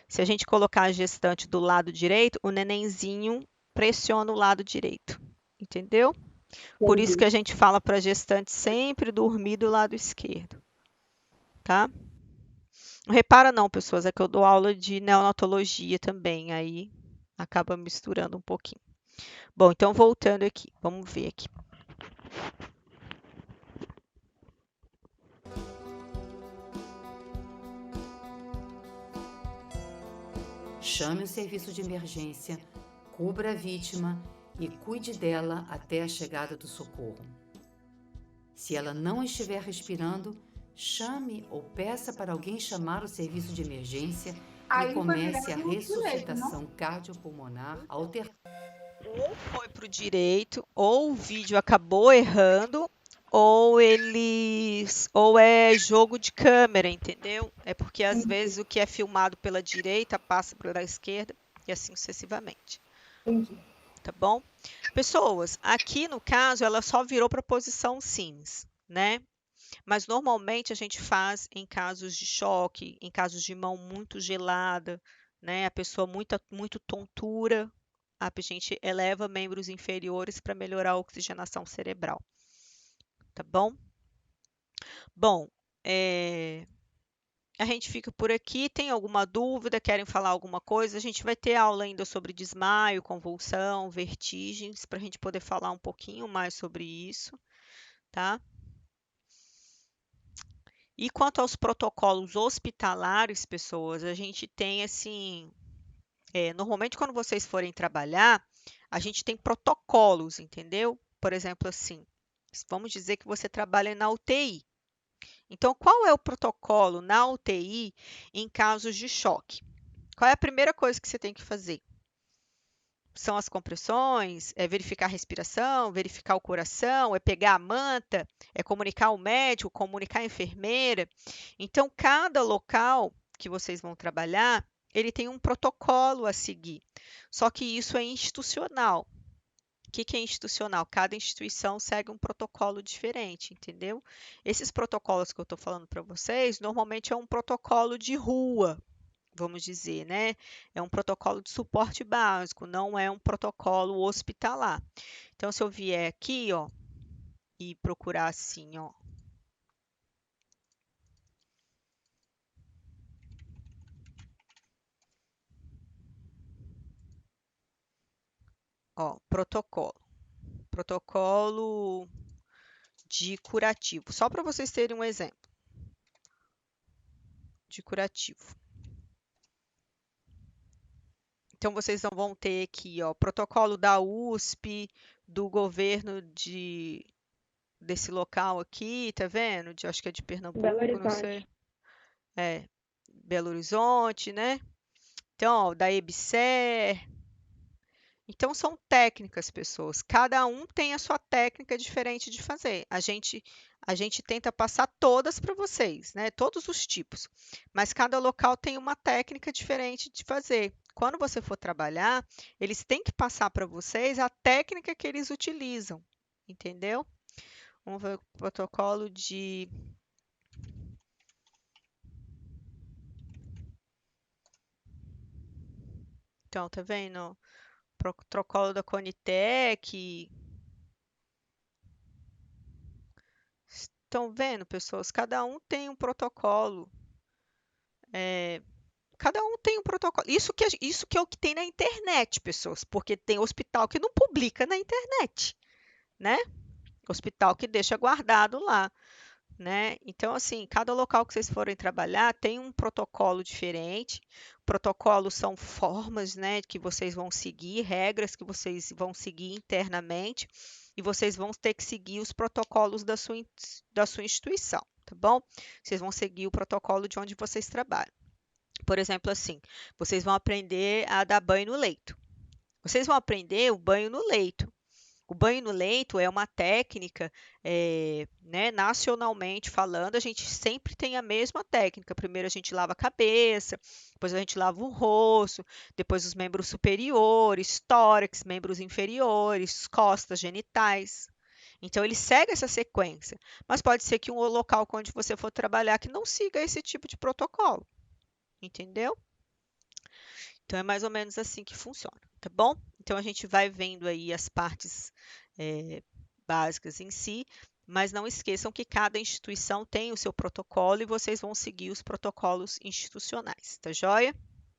Se a gente colocar a gestante do lado direito, o nenenzinho pressiona o lado direito. Entendeu? Por isso que a gente fala para a gestante sempre dormir do lado esquerdo. Tá? Não repara não, pessoas, é que eu dou aula de neonatologia também, aí acaba misturando um pouquinho. Bom, então voltando aqui, vamos ver aqui. Chame o serviço de emergência, cubra a vítima e cuide dela até a chegada do socorro. Se ela não estiver respirando, chame ou peça para alguém chamar o serviço de emergência e comece a ressuscitação cardiopulmonar alternada. ou foi para o direito, ou o vídeo acabou errando, ou é jogo de câmera, entendeu? É porque às vezes o que é filmado pela direita passa pela esquerda e assim sucessivamente. Entendi. Tá bom? Pessoas, aqui no caso ela só virou para a posição Sims, né? Mas normalmente a gente faz em casos de choque, em casos de mão muito gelada, né? A pessoa muito tontura, a gente eleva membros inferiores para melhorar a oxigenação cerebral. Tá bom? Bom, a gente fica por aqui. Tem alguma dúvida? Querem falar alguma coisa? A gente vai ter aula ainda sobre desmaio, convulsão, vertigens, para a gente poder falar um pouquinho mais sobre isso, tá? E quanto aos protocolos hospitalares, pessoas, a gente tem assim, normalmente quando vocês forem trabalhar, a gente tem protocolos, entendeu? Por exemplo, assim, vamos dizer que você trabalha na UTI. Então, qual é o protocolo na UTI em casos de choque? Qual é a primeira coisa que você tem que fazer? São as compressões, é verificar a respiração, verificar o coração, é pegar a manta, é comunicar ao médico, comunicar a enfermeira. Então, cada local que vocês vão trabalhar, ele tem um protocolo a seguir. Só que isso é institucional. O que é institucional? Cada instituição segue um protocolo diferente, entendeu? Esses protocolos que eu estou falando para vocês, normalmente é um protocolo de rua, vamos dizer, né? É um protocolo de suporte básico, não é um protocolo hospitalar. Então, se eu vier aqui, ó, e procurar assim, ó, protocolo de curativo, só para vocês terem um exemplo de curativo. Então, vocês vão ter aqui, ó, protocolo da USP, do governo desse local aqui, tá vendo? Acho que é de Pernambuco, não sei. Belo Horizonte, né? Então, ó, da EBSER. Então, são técnicas, pessoas. Cada um tem a sua técnica diferente de fazer. A gente tenta passar todas para vocês, né? Todos os tipos. Mas cada local tem uma técnica diferente de fazer. Quando você for trabalhar, eles têm que passar para vocês a técnica que eles utilizam, entendeu? Vamos ver o protocolo de... Então, tá vendo? Protocolo da Conitec. Estão vendo, pessoas? Cada um tem um protocolo. Cada um tem um protocolo. Isso que é o que tem na internet, pessoas, porque tem hospital que não publica na internet, né? Hospital que deixa guardado lá, né? Então, assim, cada local que vocês forem trabalhar tem um protocolo diferente. Protocolos são formas, né, que vocês vão seguir, regras que vocês vão seguir internamente, e vocês vão ter que seguir os protocolos da sua instituição, tá bom? Vocês vão seguir o protocolo de onde vocês trabalham. Por exemplo, assim, vocês vão aprender a dar banho no leito. Vocês vão aprender o banho no leito. O banho no leito é uma técnica, né, nacionalmente falando, a gente sempre tem a mesma técnica. Primeiro a gente lava a cabeça, depois a gente lava o rosto, depois os membros superiores, tórax, membros inferiores, costas, genitais. Então, ele segue essa sequência, mas pode ser que um local onde você for trabalhar que não siga esse tipo de protocolo, entendeu? Então, é mais ou menos assim que funciona, tá bom? Então, a gente vai vendo aí as partes básicas em si, mas não esqueçam que cada instituição tem o seu protocolo e vocês vão seguir os protocolos institucionais, tá joia?